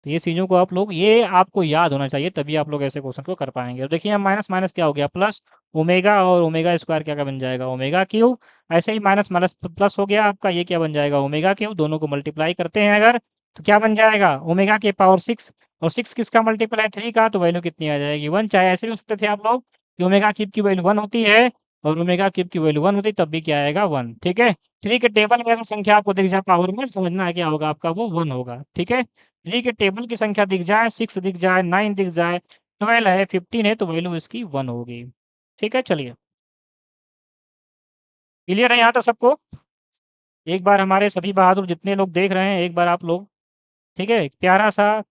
तो ये चीज़ों को आप लोग, ये आपको याद होना चाहिए, तभी आप लोग ऐसे क्वेश्चन को कर पाएँगे। और देखिए, माइनस माइनस क्या हो गया, प्लस ओमेगा, और ओमेगा स्क्वायर क्या क्या बन जाएगा, ओमेगा क्यूब। ऐसे ही माइनस माइनस प्लस हो गया आपका, ये क्या बन जाएगा, ओमेगा क्यूब। दोनों को मल्टीप्लाई करते हैं अगर, तो क्या बन जाएगा, ओमेगा के पावर 6। और 6 किसका मल्टीपल है, 3 का, तो वैल्यू कितनी आ जाएगी, 1। चाहे ऐसे भी हो सकते थे आप लोग कि ओमेगा क्यूब की वैल्यू 1 होती है और ओमेगा क्यूब की वैल्यू 1 होती है, तब भी क्या आएगा, 1। ठीक है, 3 के टेबल में अगर संख्या आपको दिख जाए पावर में, समझना है क्या होगा आपका, वो 1 होगा। ठीक है, 3 के टेबल की संख्या दिख जाए, 6 दिख जाए, 9 दिख जाए, 12 है, 15 है, तो वैल्यू इसकी 1 होगी। ठीक है, चलिए क्लियर है यहाँ तक सबको। एक बार हमारे सभी बहादुर जितने लोग देख रहे हैं, एक बार आप लोग, ठीक है, प्यारा सा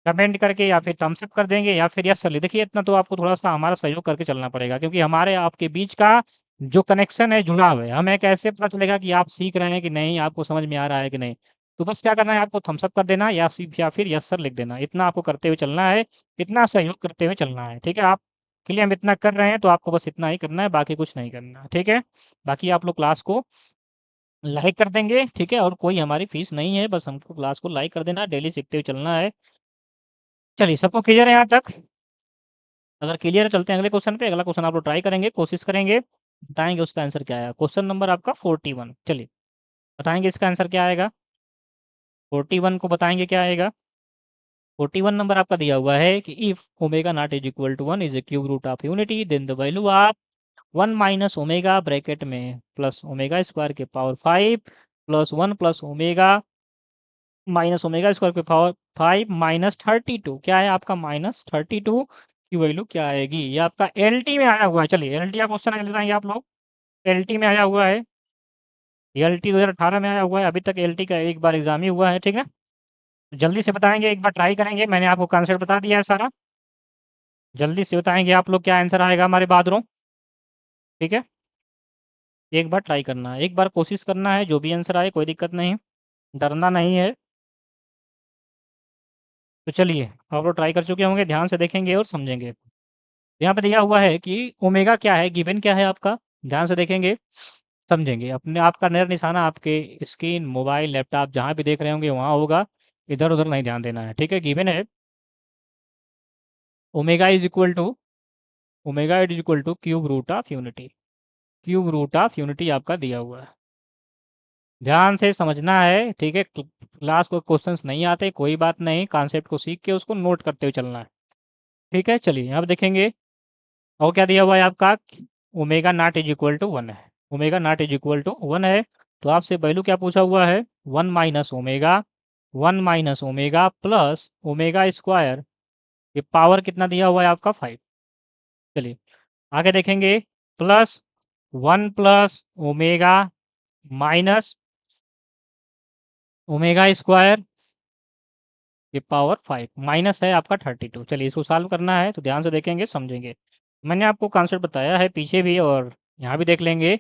कमेंट करके या फिर थम्स अप कर देंगे या फिर यस सर लिख, देखिए इतना तो आपको थोड़ा सा हमारा सहयोग करके चलना पड़ेगा, क्योंकि हमारे आपके बीच का जो कनेक्शन है, जुड़ाव है, हमें कैसे पता चलेगा कि आप सीख रहे हैं कि नहीं, आपको समझ में आ रहा है कि नहीं। तो बस क्या करना है, आपको थम्स अप कर देना या फिर यस सर लिख देना, इतना आपको करते हुए चलना है, इतना सहयोग करते हुए चलना है। ठीक है, आप के लिए हम इतना कर रहे हैं, तो आपको बस इतना ही करना है, बाकी कुछ नहीं करना। ठीक है, बाकी आप लोग क्लास को लाइक कर देंगे, ठीक है, और कोई हमारी फीस नहीं है, बस हमको क्लास को लाइक कर देना, डेली सीखते हुए चलना है। चलिए, सबको क्लियर है यहाँ तक। अगर क्लियर है, चलते हैं अगले क्वेश्चन पे। अगला क्वेश्चन आप लोग ट्राई करेंगे, कोशिश करेंगे, बताएंगे उसका आंसर क्या आएगा। क्वेश्चन नंबर आपका 41। चलिए बताएंगे इसका आंसर क्या आएगा, 41 को बताएंगे क्या आएगा। 41 नंबर आपका दिया हुआ है कि if omega not is equal to 1 is a cube root of unity, then the value of 1 minus omega bracket में प्लस ओमेगा स्क्वायर के power 5 plus 1 plus omega minus omega square के पावर 5 माइनस 32, क्या है आपका, minus 32 की value क्या आएगी। ये आपका एलटी में आया हुआ है। चलिए एलटी का क्वेश्चन आगे बताएंगे आप लोग, एलटी में आया हुआ है, एलटी 2018 में आया हुआ है। अभी तक एलटी का एक बार एग्जाम ही हुआ है। ठीक है, जल्दी से बताएंगे, एक बार ट्राई करेंगे, मैंने आपको कॉन्सेप्ट बता दिया है सारा, जल्दी से बताएंगे आप लोग क्या आंसर आएगा हमारे बहादुरों। ठीक है, एक बार ट्राई करना है, एक बार कोशिश करना है, जो भी आंसर आए कोई दिक्कत नहीं, डरना नहीं है। तो चलिए आप लोग ट्राई कर चुके होंगे, ध्यान से देखेंगे और समझेंगे। यहाँ पे दिया हुआ है कि ओमेगा क्या है, गिवन क्या है आपका, ध्यान से देखेंगे, समझेंगे। अपने आपका नजर निशाना आपके स्क्रीन, मोबाइल, लैपटॉप जहाँ भी देख रहे होंगे वहाँ होगा, इधर उधर नहीं ध्यान देना है। ठीक है, गिवन है omega is equal to, omega is equal to cube root of unity, cube root of unity आपका दिया हुआ है, ध्यान से समझना है। ठीक है, क्लास को क्वेश्चंस नहीं आते कोई बात नहीं, कॉन्सेप्ट को सीख के उसको नोट करते हुए चलना है। ठीक है, चलिए अब देखेंगे, और क्या दिया हुआ है आपका, omega not is equal to 1 है, omega not is equal to 1 है। तो आपसे वैल्यू क्या पूछा हुआ है, 1 minus omega, 1 minus omega plus omega square, ये पावर कितना दिया हुआ है आपका 5। चलिए आगे देखेंगे, plus 1 plus omega minus omega square, ये पावर 5 माइनस है आपका 32। चलिए इसको सॉल्व करना है, तो ध्यान से देखेंगे, समझेंगे। मैंने आपको कॉन्सेप्ट बताया है पीछे भी, और यहाँ भी देख लेंगे।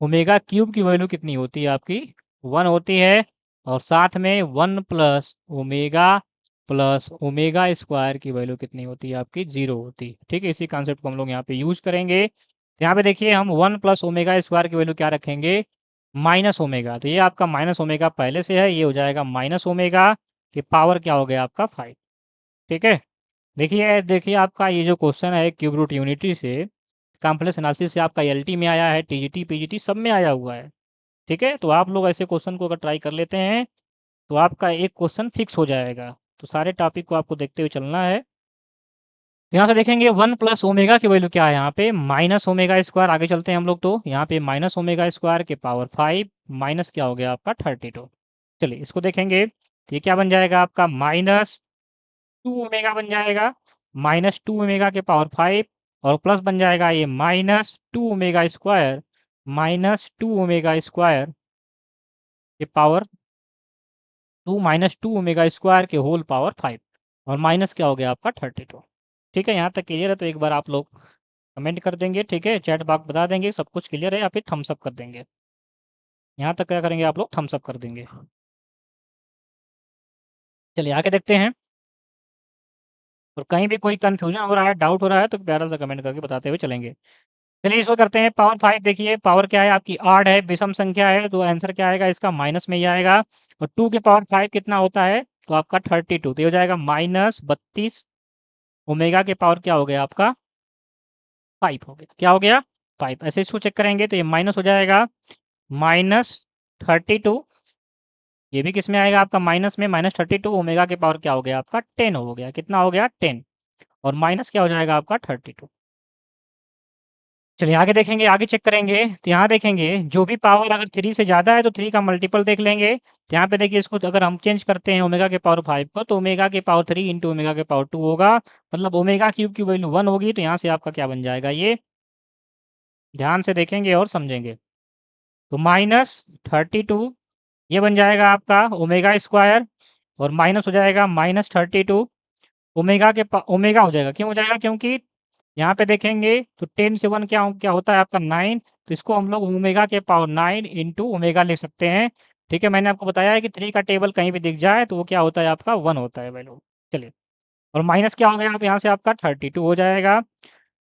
ओमेगा क्यूब की वैल्यू कितनी होती है आपकी, 1 होती है और साथ में 1 प्लस ओमेगा स्क्वायर की वैल्यू कितनी होती है आपकी 0 होती है। ठीक है, इसी कॉन्सेप्ट को हम लोग यहाँ पे यूज करेंगे। तो यहाँ पे देखिए हम 1 प्लस ओमेगा स्क्वायर की वैल्यू क्या रखेंगे, माइनस ओमेगा। तो ये आपका माइनस ओमेगा पहले से है, ये हो जाएगा माइनस ओमेगा की पावर क्या हो गया आपका 5। ठीक है, देखिए देखिए आपका ये जो क्वेश्चन है क्यूब रूट यूनिटी से, कॉम्प्लेक्स एनालिसिस से आपका एलटी में आया है, टीजीटी पीजीटी सब में आया हुआ है। ठीक है, तो आप लोग ऐसे क्वेश्चन को अगर ट्राई कर लेते हैं तो आपका एक क्वेश्चन फिक्स हो जाएगा। तो सारे टॉपिक को आपको देखते हुए चलना है। तो यहाँ से देखेंगे 1 प्लस ओमेगा की वैल्यू क्या है यहाँ पे, माइनस ओमेगा स्क्वायर। आगे चलते हैं हम लोग, तो यहाँ पे माइनस ओमेगा स्क्वायर के पावर 5 माइनस क्या हो गया आपका 32। चलिए इसको देखेंगे, तो ये क्या बन जाएगा आपका माइनस 2 ओमेगा बन जाएगा, माइनस 2 ओमेगा के पावर 5 और प्लस बन जाएगा ये minus 2 omega square, minus 2 omega square के पावर 2 माइनस 2 ओमेगा स्क्वायर के होल पावर 5 और माइनस क्या हो गया आपका 32। ठीक है, यहाँ तक क्लियर है? तो एक बार आप लोग कमेंट कर देंगे, ठीक है, चैट बॉक्स बता देंगे सब कुछ क्लियर है या फिर थम्स अप कर देंगे। यहाँ तक क्या करेंगे आप लोग, थम्स अप कर देंगे। चलिए आगे देखते हैं। और कहीं भी कोई कन्फ्यूजन हो रहा है, डाउट हो रहा है, तो प्यारा सा कमेंट करके बताते हुए चलेंगे। चलिए इसको करते हैं, पावर 5 देखिए, पावर क्या है आपकी 8 है, विषम संख्या है, तो आंसर क्या आएगा इसका माइनस में ही आएगा। और 2 के पावर 5 कितना होता है, तो आपका 32, तो ये हो जाएगा माइनस 32 ओमेगा के पावर क्या हो गया आपका 5 हो गया। क्या हो गया 5। ऐसे इसको चेक करेंगे तो ये माइनस हो जाएगा माइनस 32, ये भी किस में आएगा आपका माइनस में, माइनस 32 ओमेगा के पावर क्या हो गया आपका 10 हो गया। कितना हो गया 10 और माइनस क्या हो जाएगा आपका 32। चलिए आगे देखेंगे, आगे चेक करेंगे, तो यहाँ देखेंगे जो भी पावर अगर 3 से ज़्यादा है तो 3 का मल्टीपल देख लेंगे। तो यहाँ पे देखिए इसको अगर हम चेंज करते हैं ओमेगा के पावर 5 को, तो ओमेगा के पावर 3 इंटू ओमेगा के पावर 2 होगा, मतलब ओमेगा क्यूब की वैल्यू 1 होगी। तो यहाँ से आपका क्या बन जाएगा, ये ध्यान से देखेंगे और समझेंगे। तो माइनस 32 ये बन जाएगा आपका ओमेगा स्क्वायर और माइनस हो जाएगा माइनस 32 ओमेगा ओमेगा हो जाएगा। क्यों हो जाएगा, क्योंकि यहाँ पे देखेंगे तो 10 से 1 क्या होता है आपका 9, तो इसको हम लोग ओमेगा के पावर 9 इंटू ओमेगा ले सकते हैं। ठीक है, मैंने आपको बताया है कि 3 का टेबल कहीं भी दिख जाए तो वो क्या होता है आपका 1 होता है वैल्यू। चलिए, और माइनस क्या हो गया आप यहाँ से आपका 32 हो जाएगा।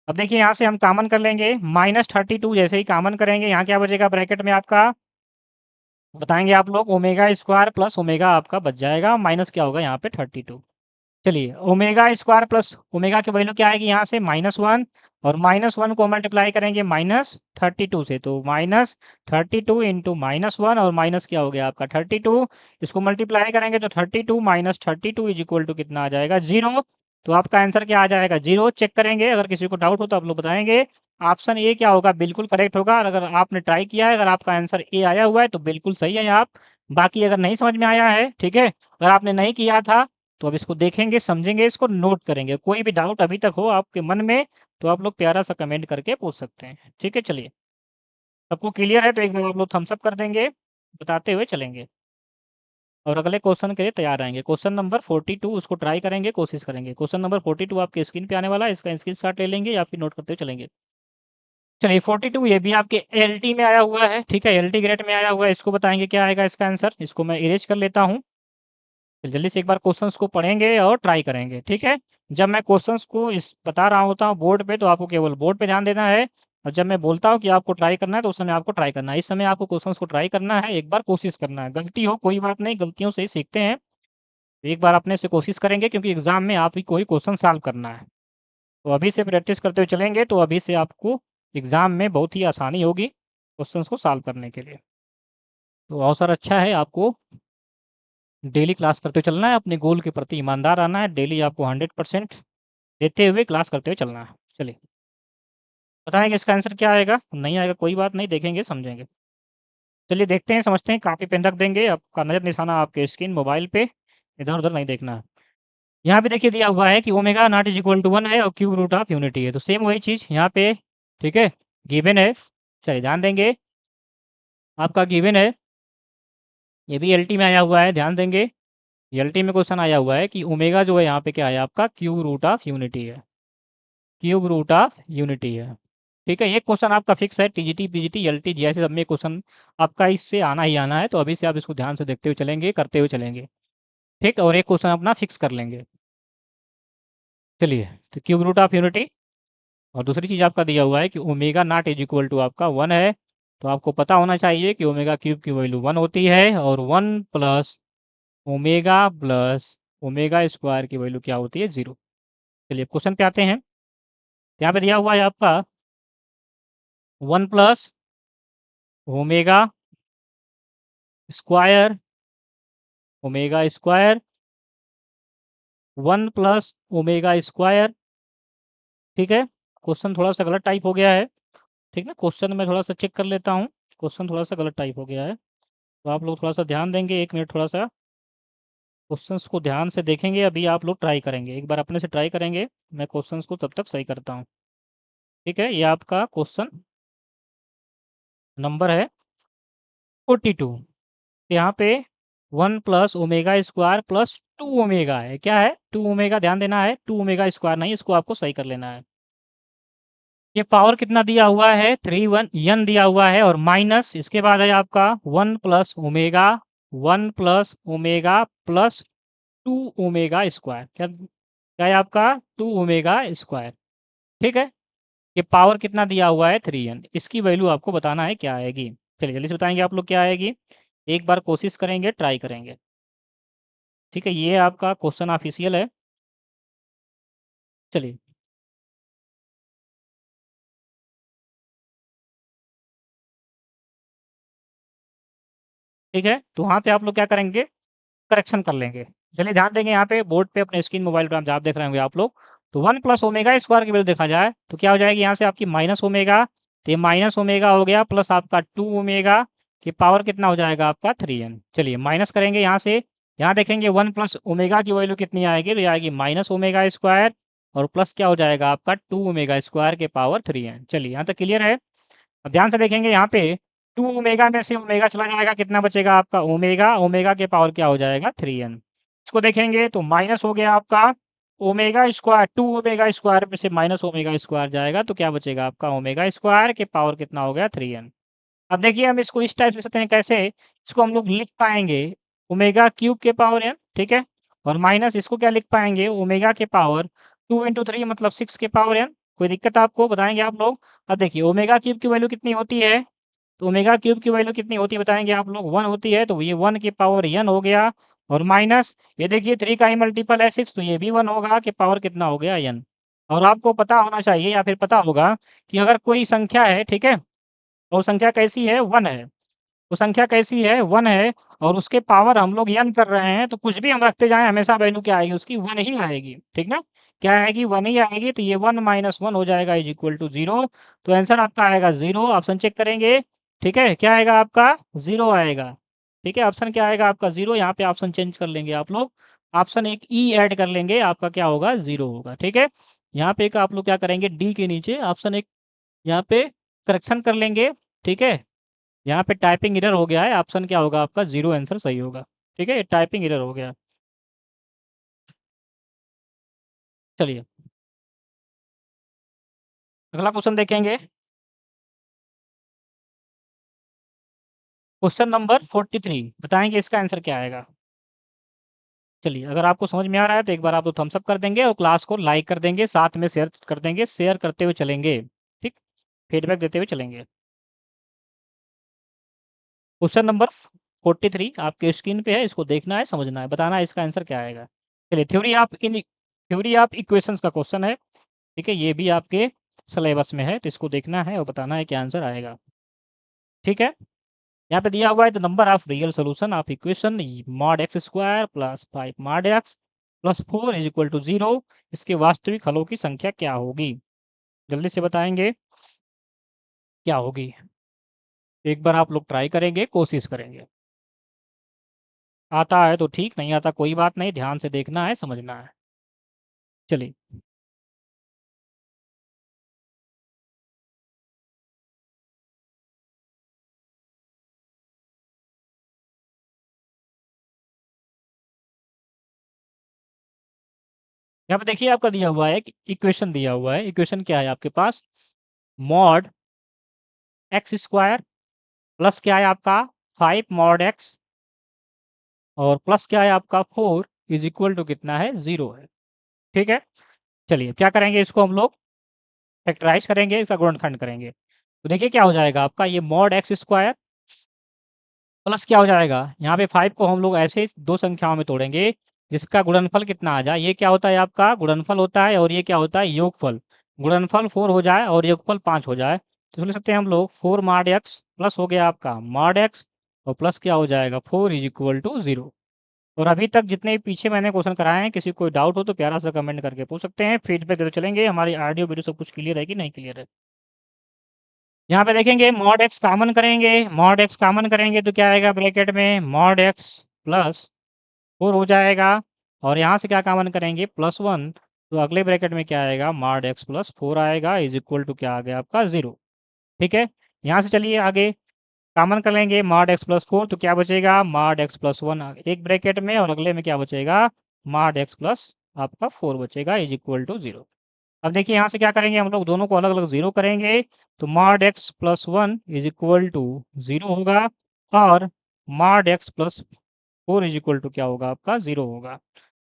अब देखिए यहाँ से हम कॉमन कर लेंगे, माइनस 32 जैसे ही कॉमन करेंगे यहाँ क्या बचेगा ब्रैकेट में आपका, बताएंगे आप लोग, ओमेगा स्क्वायर प्लस ओमेगा आपका बच जाएगा, माइनस क्या होगा यहाँ पे 32। चलिए ओमेगा स्क्वायर प्लस ओमेगा की वैल्यू क्या आएगी यहाँ से -1 और -1 को मल्टीप्लाई करेंगे -32 से, तो -32 इंटू -1 और माइनस क्या हो गया आपका 32, इसको मल्टीप्लाई करेंगे तो 32 माइनस 32 इज इक्वल टू कितना आ जाएगा 0। तो आपका आंसर क्या आ जाएगा 0। चेक करेंगे, अगर किसी को डाउट हो तो आप लोग बताएंगे। ऑप्शन ए क्या होगा, बिल्कुल करेक्ट होगा। और अगर आपने ट्राई किया है, अगर आपका आंसर ए आया हुआ है तो बिल्कुल सही है आप। बाकी अगर नहीं समझ में आया है, ठीक है, अगर आपने नहीं किया था तो अब इसको देखेंगे, समझेंगे, इसको नोट करेंगे। कोई भी डाउट अभी तक हो आपके मन में तो आप लोग प्यारा सा कमेंट करके पूछ सकते हैं। ठीक है, चलिए सबको क्लियर है तो एक बार आप लोग थम्स अप कर देंगे, बताते हुए चलेंगे और अगले क्वेश्चन के लिए तैयार रहेंगे। क्वेश्चन नंबर 42 उसको ट्राई करेंगे, कोशिश करेंगे। क्वेश्चन नंबर 42 आपके स्क्रीन पे आने वाला है, इसका स्क्रीनशॉट ले लेंगे या फिर नोट करते हुए चलेंगे। चलिए 42 ये भी आपके एलटी में आया हुआ है, ठीक है, एलटी ग्रेड में आया हुआ है। इसको बताएंगे क्या आएगा इसका आंसर, इसको मैं इरेज कर लेता हूँ। तो जल्दी से एक बार क्वेश्चंस को पढ़ेंगे और ट्राई करेंगे, ठीक है। जब मैं क्वेश्चंस को इस बता रहा होता हूँ बोर्ड पे तो आपको केवल बोर्ड पे ध्यान देना है, और जब मैं बोलता हूँ कि आपको ट्राई करना है तो उस समय आपको ट्राई करना है। इस समय आपको क्वेश्चंस को ट्राई करना है, एक बार कोशिश करना है। गलती हो कोई बात नहीं, गलतियों से ही सीखते हैं। तो एक बार अपने से कोशिश करेंगे क्योंकि एग्जाम में आप ही कोई क्वेश्चन सॉल्व करना है। तो अभी से प्रैक्टिस करते हुए चलेंगे तो अभी से आपको एग्जाम में बहुत ही आसानी होगी क्वेश्चंस को सॉल्व करने के लिए। तो अवसर अच्छा है, आपको डेली क्लास करते हुए चलना है, अपने गोल के प्रति ईमानदार आना है, डेली आपको 100% देते हुए क्लास करते हुए चलना है। चलिए बताएंगे इसका आंसर क्या आएगा, नहीं आएगा कोई बात नहीं, देखेंगे समझेंगे। चलिए देखते हैं, समझते हैं। कॉपी पेन रख देंगे, आपका नज़र निशाना आपके स्क्रीन मोबाइल पे, इधर उधर नहीं देखना है। यहाँ पे देखिए दिया हुआ है कि omega not is equal to 1 है और क्यूब रूट ऑफ यूनिटी है, तो सेम वही चीज़ यहाँ पे, ठीक है, गिवन है। चलिए ध्यान देंगे, आपका गिवन है, ये भी एलटी में आया हुआ है, ध्यान देंगे। एलटी में क्वेश्चन आया हुआ है कि ओमेगा जो है यहाँ पे क्या है आपका क्यूब रूट ऑफ यूनिटी है, क्यूब रूट ऑफ यूनिटी है। ठीक है, ये क्वेश्चन आपका फिक्स है, टीजीटी, पीजीटी, एलटी, जीआईसी सब में क्वेश्चन आपका इससे आना ही आना है, तो अभी से आप इसको ध्यान से देखते हुए चलेंगे, करते हुए चलेंगे। ठीक, और एक क्वेश्चन अपना फिक्स कर लेंगे। चलिए, तो क्यूब रूट ऑफ यूनिटी, और दूसरी चीज़ आपका दिया हुआ है कि omega not is equal to आपका 1 है, तो आपको पता होना चाहिए कि ओमेगा क्यूब की वैल्यू 1 होती है, और 1 प्लस ओमेगा स्क्वायर की वैल्यू क्या होती है, 0। चलिए क्वेश्चन पे आते हैं। यहाँ पे दिया हुआ है आपका 1 plus omega square, omega square, 1 plus omega square. ठीक है, क्वेश्चन थोड़ा सा गलत टाइप हो गया है। ठीक ना, क्वेश्चन मैं थोड़ा सा चेक कर लेता हूँ, क्वेश्चन थोड़ा सा गलत टाइप हो गया है, तो आप लोग थोड़ा सा ध्यान देंगे, 1 मिनट थोड़ा सा क्वेश्चंस को ध्यान से देखेंगे। अभी आप लोग ट्राई करेंगे, एक बार अपने से ट्राई करेंगे, मैं क्वेश्चंस को तब तक सही करता हूँ। ठीक है, ये आपका क्वेश्चन नंबर है 42। यहाँ पे 1 plus omega square plus 2 omega है, क्या है, 2 ओमेगा, ध्यान देना है, 2 ओमेगा स्क्वायर नहीं, इसको आपको सही कर लेना है। ये पावर कितना दिया हुआ है, 3 1 दिया हुआ है, और माइनस इसके बाद है आपका 1 plus omega, 1 plus omega plus 2 omega square, क्या है आपका 2 ओमेगा स्क्वायर। ठीक है, ये पावर कितना दिया हुआ है, 3n, इसकी वैल्यू आपको बताना है क्या आएगी। चलिए जल्दी से बताएंगे आप लोग क्या आएगी, एक बार कोशिश करेंगे, ट्राई करेंगे। ठीक है, ये आपका क्वेश्चन ऑफिशियल है। चलिए, ठीक है, तो वहाँ पे आप लोग क्या करेंगे, करेक्शन कर लेंगे। चलिए ध्यान देंगे, यहाँ पे बोर्ड पे अपने स्क्रीन मोबाइल पे आप जहाँ देख रहे होंगे आप लोग, तो 1 प्लस ओमेगा स्क्वायर की वैल्यू देखा जाए तो क्या हो जाएगी, यहाँ से आपकी माइनस ओमेगा, तो ये माइनस ओमेगा हो गया, प्लस आपका 2 ओमेगा की पावर कितना हो जाएगा आपका 3n। चलिए माइनस करेंगे यहाँ से, यहाँ देखेंगे 1 प्लस ओमेगा की वैल्यू कितनी आएगी, तो ये आएगी माइनस ओमेगा स्क्वायर, और प्लस क्या हो जाएगा आपका 2 ओमेगा स्क्वायर के पावर 3n। चलिए यहाँ तक क्लियर है। अब ध्यान से देखेंगे यहाँ पे 2 ओमेगा में से ओमेगा चला जाएगा, कितना बचेगा आपका ओमेगा, ओमेगा के पावर क्या हो जाएगा 3n। इसको देखेंगे तो माइनस हो गया आपका ओमेगा स्क्वायर, 2 ओमेगा स्क्वायर में से माइनस ओमेगा स्क्वायर जाएगा, तो क्या बचेगा आपका ओमेगा स्क्वायर के पावर कितना हो गया 3n। अब देखिए हम इसको इस टाइप से सकते हैं, कैसे इसको हम लोग लिख पाएंगे, ओमेगा क्यूब के पावर n, ठीक है, और माइनस इसको क्या लिख पाएंगे, ओमेगा के पावर 2 इंटू 3 मतलब 6 के पावर n। कोई दिक्कत आपको, बताएंगे आप लोग। अब देखिए ओमेगा क्यूब की वैल्यू कितनी होती है, तो ओमेगा क्यूब की वैल्यू कितनी होती है बताएंगे आप लोग, 1 होती है, तो ये 1 की पावर n हो गया, और माइनस ये देखिए 3 का ही मल्टीपल है 6, तो ये भी 1 होगा, कि पावर कितना हो गया n। और आपको पता होना चाहिए या फिर पता होगा कि अगर कोई संख्या है, ठीक है, वो संख्या कैसी है, 1 है, वो संख्या कैसी है, 1 है, और उसके पावर हम लोग n कर रहे हैं, तो कुछ भी हम रखते जाएँ हमेशा वैल्यू क्या आएगी उसकी, 1 ही आएगी, ठीक ना? क्या आएगी, 1 ही आएगी, तो ये 1 माइनस 1 हो जाएगा इज़ इक्वल टू 0, तो आंसर आपका आएगा 0, ऑप्शन चेक करेंगे, ठीक है? क्या आएगा आपका 0 आएगा, ठीक है? ऑप्शन क्या आएगा आपका 0, यहाँ पे ऑप्शन चेंज कर लेंगे आप लोग, ऑप्शन एक ई ऐड कर लेंगे, आपका क्या होगा 0 होगा, ठीक है? यहाँ पे एक आप लोग क्या करेंगे, डी के नीचे ऑप्शन एक यहाँ पे करेक्शन कर लेंगे, ठीक है? यहाँ पे टाइपिंग एरर हो गया है, ऑप्शन क्या होगा आपका 0 आंसर सही होगा, ठीक है? ये टाइपिंग एरर हो गया। चलिए, अगला क्वेश्चन देखेंगे, क्वेश्चन नंबर 43, बताएंगे इसका आंसर क्या आएगा। चलिए, अगर आपको समझ में आ रहा है तो एक बार आप लोग थम्स अप कर देंगे, और क्लास को लाइक कर देंगे, साथ में शेयर कर देंगे, शेयर करते हुए चलेंगे, ठीक? फीडबैक देते हुए चलेंगे। क्वेश्चन नंबर 43 आपके स्क्रीन पे है, इसको देखना है, समझना है, बताना है इसका आंसर क्या आएगा। चलिए, थ्योरी ऑफ इक्वेशंस का क्वेश्चन है, ठीक है, ये भी आपके सिलेबस में है, तो इसको देखना है और बताना है क्या आंसर आएगा। ठीक है, यहाँ पे दिया हुआ है the number of real solution of equation mod x square plus 5 mod x plus 4 is equal to 0, इसके वास्तविक हलों की संख्या क्या होगी, जल्दी से बताएंगे क्या होगी। एक बार आप लोग ट्राई करेंगे, कोशिश करेंगे, आता है तो ठीक, नहीं आता कोई बात नहीं, ध्यान से देखना है, समझना है। चलिए, यहाँ पे देखिए आपका दिया हुआ है, इक्वेशन दिया हुआ है, इक्वेशन क्या है आपके पास, मॉड एक्स स्क्वायर प्लस क्या है आपका 5 मॉड एक्स और प्लस क्या है आपका 4 इज इक्वल टू कितना है 0 है। ठीक है, चलिए क्या करेंगे, इसको हम लोग फैक्टराइज करेंगे, इसका गुणनखंड करेंगे। तो देखिए क्या हो जाएगा आपका, ये मॉड एक्स स्क्वायर प्लस क्या हो जाएगा, यहाँ पे 5 को हम लोग ऐसे दो संख्याओं में तोड़ेंगे जिसका गुणनफल कितना आ जाए। ये क्या होता है आपका गुणनफल होता है और ये क्या होता है योगफल। गुणनफल 4 हो जाए और योगफल 5 हो जाए तो लिख सकते हैं हम लोग 4 मॉड एक्स प्लस हो गया आपका मॉड एक्स और प्लस क्या हो जाएगा 4 इज इक्वल टू 0। और अभी तक जितने भी पीछे मैंने क्वेश्चन कराए हैं, किसी को कोई डाउट हो तो प्यारा सा कमेंट करके पूछ सकते हैं, फीडबैक देते चलेंगे। हमारी ऑडियो वीडियो सब कुछ क्लियर है कि नहीं क्लियर है। यहाँ पे देखेंगे मॉड एक्स कॉमन करेंगे, मॉड एक्स कॉमन करेंगे तो क्या आएगा ब्रैकेट में मॉड एक्स प्लस 4 हो जाएगा और यहाँ से क्या कॉमन करेंगे +1 तो अगले ब्रैकेट में क्या आएगा मॉड एक्स प्लस 4 आएगा इज इक्वल टू क्या आ गया आपका 0। ठीक है, यहाँ से चलिए आगे कॉमन कर लेंगे मॉड एक्स प्लस 4 तो क्या बचेगा मॉड एक्स प्लस 1 एक ब्रैकेट में और अगले में क्या बचेगा मॉड एक्स प्लस आपका 4 बचेगा इज इक्वल टू 0। अब देखिए यहाँ से क्या करेंगे हम लोग दोनों को अलग अलग 0 करेंगे तो mod x plus 1 is equal to 0 होगा और mod x plus 4 is equal to क्या होगा आपका 0 होगा।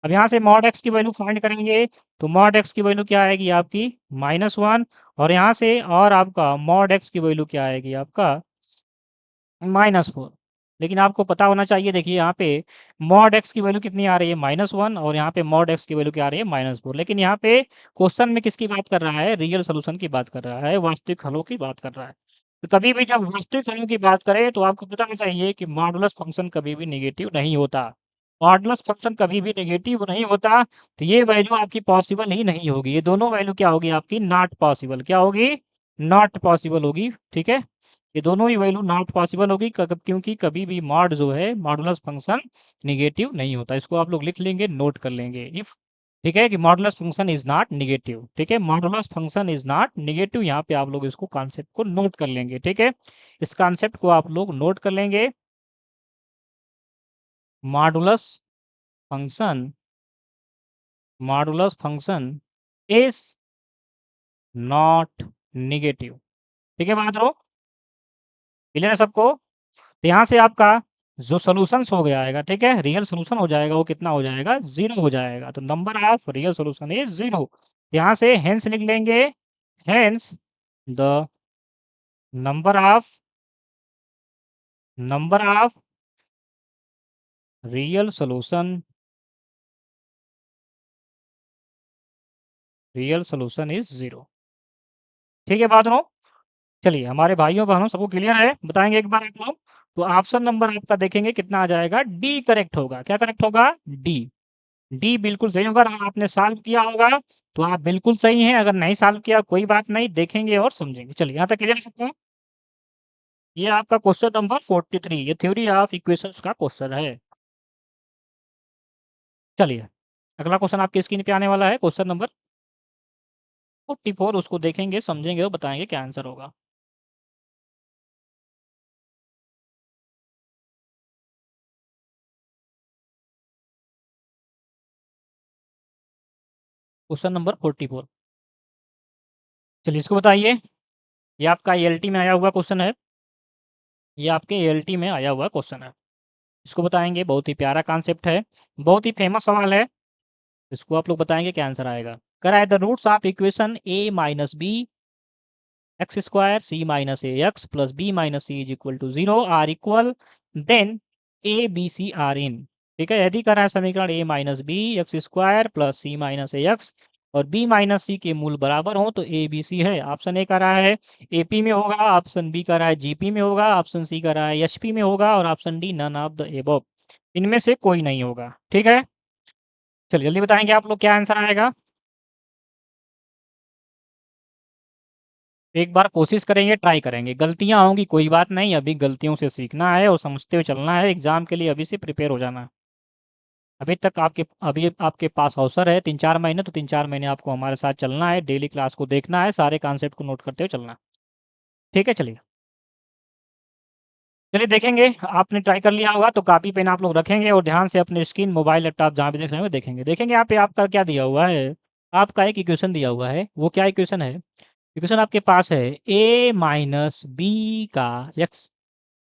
अब यहाँ से मॉड एक्स की वैल्यू फाइंड करेंगे तो मॉड एक्स की वैल्यू क्या आएगी आपकी -1 और यहाँ से और आपका मॉड एक्स की वैल्यू क्या आएगी आपका -4। लेकिन आपको पता होना चाहिए देखिए यहाँ पे मॉड एक्स की वैल्यू कितनी आ रही है -1 और यहाँ पे मॉड एक्स की वैल्यू क्या आ रही है -4। लेकिन यहाँ पे क्वेश्चन में किसकी बात कर रहा है रियल सॉल्यूशन की बात कर रहा है, वास्तविक हलों की बात कर रहा है। तो कभी भी जब वास्तविक हलों की बात करें तो आपको पता होना चाहिए कि मॉडुलस फंक्शन कभी भी नेगेटिव नहीं होता। मॉडुलस फंक्शन कभी भी नेगेटिव नहीं होता तो ये वैल्यू आपकी पॉसिबल ही नहीं होगी। ये दोनों वैल्यू क्या होगी आपकी नॉट पॉसिबल, क्या होगी नॉट पॉसिबल होगी। ठीक है, ये दोनों ही वैल्यू नॉट पॉसिबल होगी क्योंकि कभी भी मॉड जो है मॉडुलस फंक्शन नेगेटिव नहीं होता। इसको आप लोग लिख लेंगे नोट कर लेंगे इफ। ठीक है कि modulus function is not negative. ठीक है, modulus function is not negative, यहाँ पे आप लोग इसको कॉन्सेप्ट को नोट कर लेंगे। ठीक है, इस कॉन्सेप्ट को आप लोग नोट कर लेंगे। Modulus function modulus function is not negative. ठीक है बात रो क्लियर है सबको। तो यहाँ से आपका जो सॉल्यूशंस हो गया आएगा, ठीक है, रियल सॉल्यूशन हो जाएगा वो कितना हो जाएगा 0 हो जाएगा। तो number of real solution is 0। यहाँ से हेंस लिख लेंगे hence the number of real solution is 0। ठीक है बात नो। चलिए हमारे भाइयों बहनों सबको क्लियर है, बताएंगे एक बार आप लोग। तो ऑप्शन नंबर आपका देखेंगे कितना आ जाएगा डी करेक्ट होगा। क्या करेक्ट होगा डी। डी बिल्कुल सही होगा। अगर आपने सॉल्व किया होगा तो आप बिल्कुल सही हैं, अगर नहीं सॉल्व किया कोई बात नहीं, देखेंगे और समझेंगे। चलिए यहाँ तक क्लियर है सबको। ये आपका क्वेश्चन नंबर 43, ये थ्योरी ऑफ इक्वेशंस का क्वेश्चन है। चलिए अगला क्वेश्चन आपकी स्क्रीन पे आने वाला है, क्वेश्चन नंबर 44। उसको देखेंगे समझेंगे और बताएंगे क्या आंसर होगा। क्वेश्चन नंबर 44, चलिए इसको बताइए। ये आपका एलटी में आया हुआ क्वेश्चन है, ये आपके एलटी में आया हुआ क्वेश्चन है। इसको बताएंगे, बहुत ही प्यारा कॉन्सेप्ट है, बहुत ही फेमस सवाल है। इसको आप लोग बताएंगे क्या आंसर आएगा। कराए the roots of equation a minus b x square c minus a x plus b minus c is equal to 0 are equal then a b c are in. ठीक है, यदि करा है समीकरण a minus b x square plus c minus a x और b minus c के मूल बराबर हो तो ए बी सी है। ऑप्शन ए का रहा है एपी में होगा, ऑप्शन बी का रहा है जीपी में होगा, ऑप्शन सी का रहा है एचपी में होगा और option d none of the above. इनमें से कोई नहीं होगा। ठीक है, चलिए जल्दी बताएंगे आप लोग क्या आंसर आएगा। एक बार कोशिश करेंगे, ट्राई करेंगे, गलतियां होंगी कोई बात नहीं, अभी गलतियों से सीखना है और समझते हुए चलना है। एग्जाम के लिए अभी से प्रिपेयर हो जाना है। अभी आपके पास अवसर है 3-4 महीने, तो 3-4 महीने आपको हमारे साथ चलना है, डेली क्लास को देखना है, सारे कॉन्सेप्ट को नोट करते हुए चलना है। ठीक है, चलिए चलिए देखेंगे। आपने ट्राई कर लिया होगा तो कॉपी पेन आप लोग रखेंगे और ध्यान से अपने स्क्रीन मोबाइल लैपटॉप जहाँ भी देख रहे होंगे देखेंगे। देखेंगे यहाँ पे आपका क्या दिया हुआ है, आपका एक इक्वेशन दिया हुआ है। वो क्या इक्वेशन है, इक्वेशन आपके पास है a माइनस बी का x,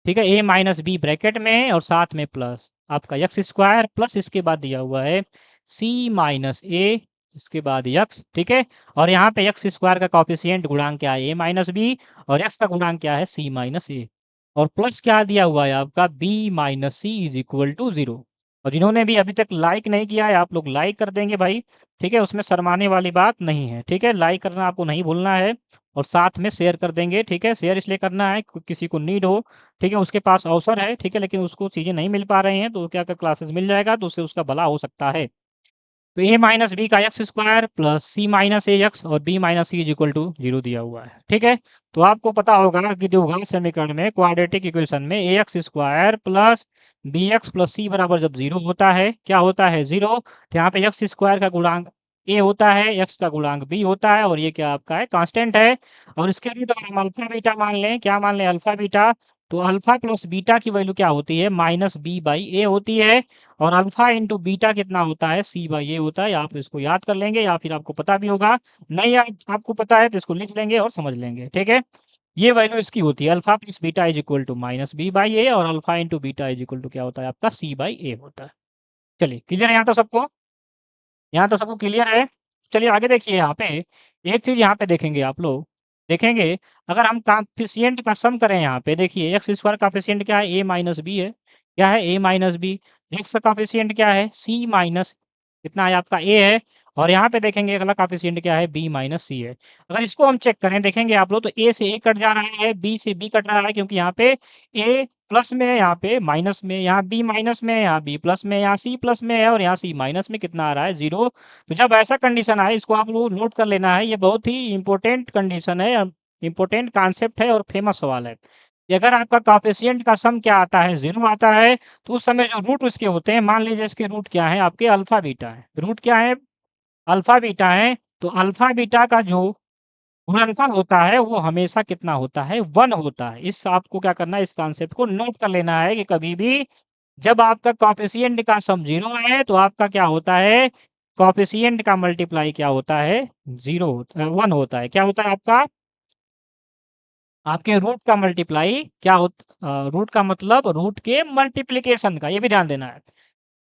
ठीक है, a माइनस बी ब्रैकेट में और साथ में प्लस आपका एक्स स्क्वायर प्लस इसके बाद दिया हुआ है c माइनस ए, इसके बाद x, ठीक है। और यहाँ पे एक्स स्क्वायर का कॉफिशिएंट गुणांक क्या है a माइनस बी, और x का गुणांक क्या है c माइनस ए, और प्लस क्या दिया हुआ है आपका b minus c is equal to 0। और जिन्होंने भी अभी तक लाइक नहीं किया है आप लोग लाइक कर देंगे भाई, ठीक है, उसमें शर्माने वाली बात नहीं है, ठीक है, लाइक करना आपको नहीं भूलना है। और साथ में शेयर कर देंगे, ठीक है, शेयर इसलिए करना है किसी को नीड हो, ठीक है, उसके पास अवसर है, ठीक है, लेकिन उसको चीज़ें नहीं मिल पा रही हैं, तो क्या क्या क्लासेस मिल जाएगा तो उससे उसका भला हो सकता है। तो ए माइनस बी का x square plus c minus a x और b minus c is equal to 0 दिया हुआ है, ठीक है। तो आपको पता होगा कि द्विघात समीकरण में क्वाड्रेटिक इक्वेशन में a x square plus b x plus c बराबर जब 0 होता है, क्या होता है 0, तो यहाँ पे एक्स स्क्वायर का गुणांक ए होता है, एक्स का गुणांक बी होता है, और ये क्या आपका है कांस्टेंट है। और इसके रूट अगर हम अल्फा बीटा मान लें, क्या मान लें अल्फा बीटा, तो अल्फा प्लस बीटा की वैल्यू क्या होती है माइनस बी बाई ए होती है। और अल्फा इंटू बीटा कितना होता है सी बाई ए होता है। आप इसको याद कर लेंगे या फिर आपको पता भी होगा, नहीं आपको पता है तो इसको लिख लेंगे और समझ लेंगे, ठीक है। ये वैल्यू इसकी होती है alpha plus beta is equal to minus b by a, और alpha into beta is equal to क्या होता है आपका सी बाई ए होता है। चलिए क्लियर है यहाँ तो सबको, यहाँ तो सबको क्लियर है। चलिए आगे देखिए यहाँ पे, एक चीज़ यहाँ पे देखेंगे आप लोग, देखेंगे अगर हम कोएफ़िशिएंट का सम करें यहाँ पे देखिए एक्स स्क्वायर कोएफ़िशिएंट क्या है a माइनस बी है, क्या है a माइनस बी, एक्स का कोएफ़िशिएंट क्या है c माइनस कितना है आपका a है, और यहाँ पे देखेंगे अगला कोएफ़िशिएंट क्या है b माइनस c है। अगर इसको हम चेक करें देखेंगे आप लोग तो a से a कट जा रहा है, b से b कट रहा है, क्योंकि यहाँ पे a प्लस में है, यहाँ पे माइनस में, यहाँ b माइनस में है, यहाँ b प्लस में है, यहाँ c प्लस में है, और यहाँ c माइनस में कितना आ रहा है 0। तो जब ऐसा कंडीशन आए इसको आप लोग नोट कर लेना है, ये बहुत ही इंपॉर्टेंट कंडीशन है, इंपॉर्टेंट कॉन्सेप्ट है और फेमस सवाल है कि अगर आपका कोएफ़िशिएंट का सम क्या आता है 0 आता है, तो उस समय जो रूट उसके होते हैं, मान लीजिए इसके रूट क्या है आपके अल्फा बीटा है, रूट क्या है अल्फा बीटा है, तो अल्फा बीटा का जो गुणनफल होता है वो हमेशा कितना होता है 1 होता है। इस आपको क्या करना है इस कॉन्सेप्ट को नोट कर लेना है कि कभी भी जब आपका कोएफ़िशिएंट का सम 0 है तो आपका क्या होता है कोएफ़िशिएंट का मल्टीप्लाई क्या होता है 0 1 होता है। क्या होता है आपका आपके रूट का मल्टीप्लाई क्या रूट का मतलब रूट के मल्टीप्लिकेशन का, ये भी ध्यान देना है।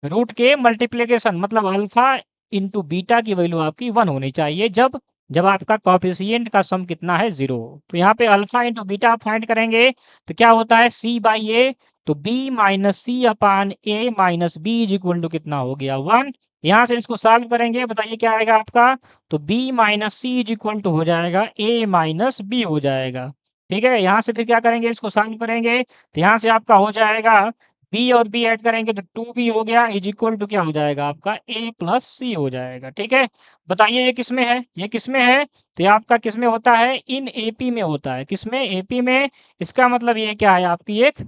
रूट के मल्टीप्लिकेशन मतलब अल्फा इंटू बीटा की वैल्यू आपकी 1 होनी चाहिए जब जब आपका कोएफ़िशिएंट का सम कितना है 0 हो। तो यहाँ पे अल्फा इंटू बीटा आप फाइंड करेंगे तो क्या होता है c बाई ए, तो b minus c upon a minus b is equal to कितना हो गया 1। यहाँ से इसको सॉल्व करेंगे बताइए क्या आएगा आपका, तो b minus c is equal to हो जाएगा a माइनस बी हो जाएगा, ठीक है। यहाँ से फिर क्या करेंगे इसको सॉल्व करेंगे तो यहाँ से आपका हो जाएगा बी और बी ऐड करेंगे तो 2b हो गया इज इक्वल टू क्या हो जाएगा आपका a प्लस सी हो जाएगा, ठीक है। बताइए ये किसमें है, ये किसमें है, तो ये आपका किसमें होता है इन एपी में होता है, किसमें एपी में। इसका मतलब ये क्या है आपकी एक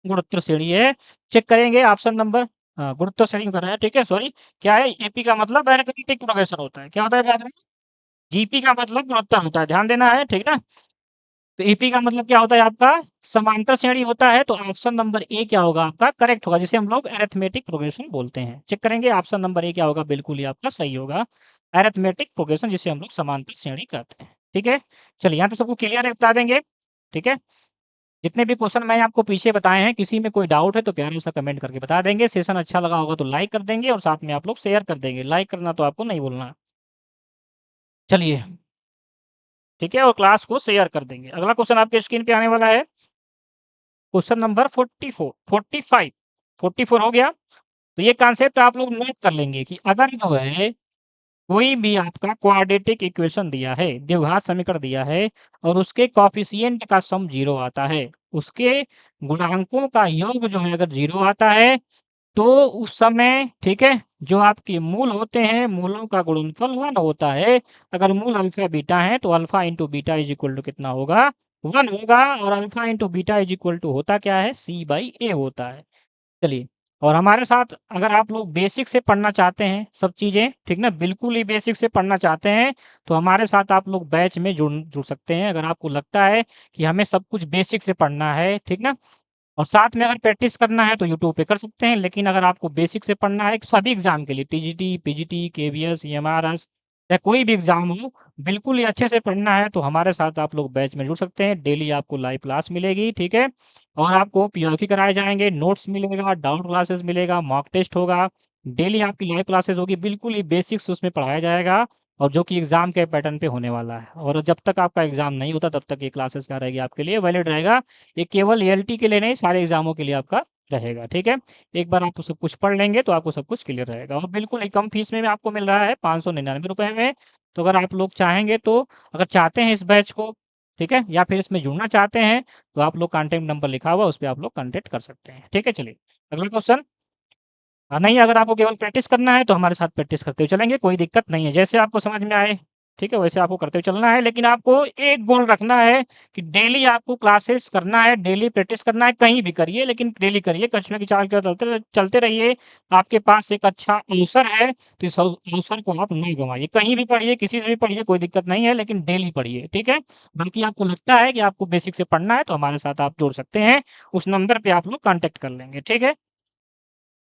गुणोत्तर श्रेणी है। चेक करेंगे ऑप्शन नंबर, गुणोत्तर श्रेणी कर रहे हैं, ठीक है, सॉरी क्या है एपी का मतलब अरिथमेटिक प्रोग्रेशन होता है, क्या होता है बाद में जीपी का मतलब गुणोत्तर होता है, ध्यान देना है, ठीक ना। तो एपी का मतलब क्या होता है आपका समांतर श्रेणी होता है, तो ऑप्शन नंबर ए क्या होगा आपका करेक्ट होगा, जिसे हम लोग अरिथमेटिक प्रोग्रेशन बोलते हैं। चेक करेंगे ऑप्शन नंबर ए क्या होगा, बिल्कुल ही आपका सही होगा अरिथमेटिक प्रोग्रेशन, जिसे हम लोग समांतर श्रेणी कहते हैं, ठीक है। चलिए यहाँ तो सबको क्लियर है बता देंगे, ठीक है। जितने भी क्वेश्चन मैंने आपको पीछे बताए हैं किसी में कोई डाउट है तो प्यारे से कमेंट करके बता देंगे। सेशन अच्छा लगा होगा तो लाइक कर देंगे और साथ में आप लोग शेयर कर देंगे, लाइक करना तो आपको नहीं भूलना। चलिए ठीक है, और क्लास को शेयर कर देंगे। अगला क्वेश्चन आपके स्क्रीन पे आने वाला है क्वेश्चन नंबर 44 45 44 हो गया। तो ये कॉन्सेप्ट आप लोग नोट कर लेंगे कि अगर जो है कोई भी आपका क्वाड्रेटिक इक्वेशन दिया है, द्विघात समीकरण दिया है और उसके कोएफ़िशिएंट का सम 0 आता है, उसके गुणांकों का योग जो है अगर 0 आता है, तो उस समय ठीक है, जो आपके मूल होते हैं, मूलों का गुणनफल 1 होता है। अगर मूल अल्फा बीटा है तो alpha into beta is equal to कितना होगा 1 होगा, और alpha into beta is equal to होता क्या है सी बाई ए होता है। चलिए, और हमारे साथ अगर आप लोग बेसिक से पढ़ना चाहते हैं सब चीज़ें, ठीक ना, बिल्कुल ही बेसिक से पढ़ना चाहते हैं, तो हमारे साथ आप लोग बैच में जुड़ सकते हैं। अगर आपको लगता है कि हमें सब कुछ बेसिक से पढ़ना है, ठीक ना, और साथ में अगर प्रैक्टिस करना है तो यूट्यूब पे कर सकते हैं। लेकिन अगर आपको बेसिक से पढ़ना है सभी एग्ज़ाम के लिए टीजीटी, पीजीटी, केवीएस, ईएमआरएस, या कोई भी एग्ज़ाम हो, बिल्कुल ही अच्छे से पढ़ना है तो हमारे साथ आप लोग बैच में जुड़ सकते हैं। डेली आपको लाइव क्लास मिलेगी, ठीक है? और आपको पीओक्यू कराए जाएँगे, नोट्स मिलेगा, डाउट क्लासेस मिलेगा, मॉक टेस्ट होगा। डेली आपकी लाइव क्लासेस होगी, बिल्कुल ही बेसिक्स उसमें पढ़ाया जाएगा और जो कि एग्ज़ाम के पैटर्न पे होने वाला है। और जब तक आपका एग्ज़ाम नहीं होता तब तक ये क्लासेस क्या रहेगी आपके लिए वैलिड रहेगा। ये केवल एएलटी के लिए नहीं, सारे एग्ज़ामों के लिए आपका रहेगा, ठीक है? एक बार आप सब कुछ पढ़ लेंगे तो आपको सब कुछ क्लियर रहेगा और बिल्कुल ही कम फीस में आपको मिल रहा है ₹599 में। तो अगर आप लोग चाहेंगे तो अगर चाहते हैं इस बैच को, ठीक है? या फिर इसमें जुड़ना चाहते हैं तो आप लोग कॉन्टैक्ट नंबर लिखा हुआ है उस पे आप लोग कॉन्टैक्ट कर सकते हैं, ठीक है? चलिए, अगला क्वेश्चन। नहीं अगर आपको केवल प्रैक्टिस करना है तो हमारे साथ प्रैक्टिस करते हुए चलेंगे, कोई दिक्कत नहीं है। जैसे आपको समझ में आए, ठीक है? वैसे आपको करते हुए चलना है, लेकिन आपको एक गोल रखना है कि डेली आपको क्लासेस करना है, डेली प्रैक्टिस करना है, कहीं भी करिए लेकिन डेली करिए, कछुए की चाल के चलते चलते रहिए। आपके पास एक अच्छा अवसर है, तो इस अवसर को आप नहीं गँवाइए। कहीं भी पढ़िए, किसी से भी पढ़िए, कोई दिक्कत नहीं है, लेकिन डेली पढ़िए, ठीक है? बाकी आपको लगता है कि आपको बेसिक से पढ़ना है, तो हमारे साथ आप जुड़ सकते हैं। उस नंबर पे आप लोग कॉन्टैक्ट कर लेंगे, ठीक है?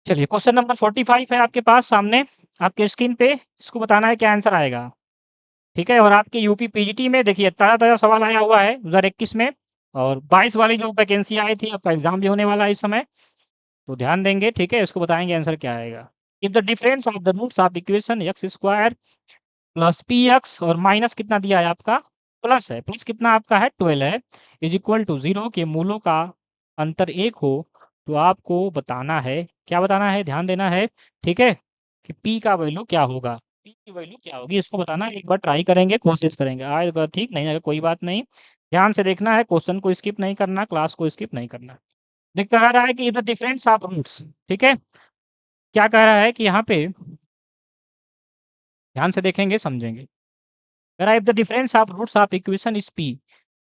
चलिए क्वेश्चन नंबर 45 है आपके पास सामने, आपके स्क्रीन पे, इसको बताना है क्या आंसर आएगा, ठीक है? और आपके यूपी पीजीटी में देखिए ताज़ा-ताज़ा सवाल आया हुआ है 2021 में और 22 वाली जो वैकेंसी आई थी, आपका एग्ज़ाम भी होने वाला है इस समय, तो ध्यान देंगे, ठीक है? इसको बताएँगे आंसर क्या आएगा। If the difference of the roots of equation x square plus p x और माइनस कितना दिया है आपका? प्लस है, प्लस कितना आपका है 12 है, इज़ इक्वल टू 0 के मूलों का अंतर 1 हो, तो आपको बताना है, क्या बताना है? ध्यान देना है, ठीक है? कि p का वैल्यू क्या होगा? p की वैल्यू क्या होगी इसको बताना है, एक बार ट्राई करेंगे, कोशिश करेंगे। आएगा ठीक, नहीं आएगा कोई बात नहीं। ध्यान से देखना है, क्वेश्चन को स्किप नहीं करना, क्लास को स्किप नहीं करना। देख कह रहा है कि द डिफरेंस ऑफ रूट्स, ठीक है? क्या कह रहा है कि यहाँ पे ध्यान से देखेंगे, समझेंगे। Right the difference of roots of equation is p,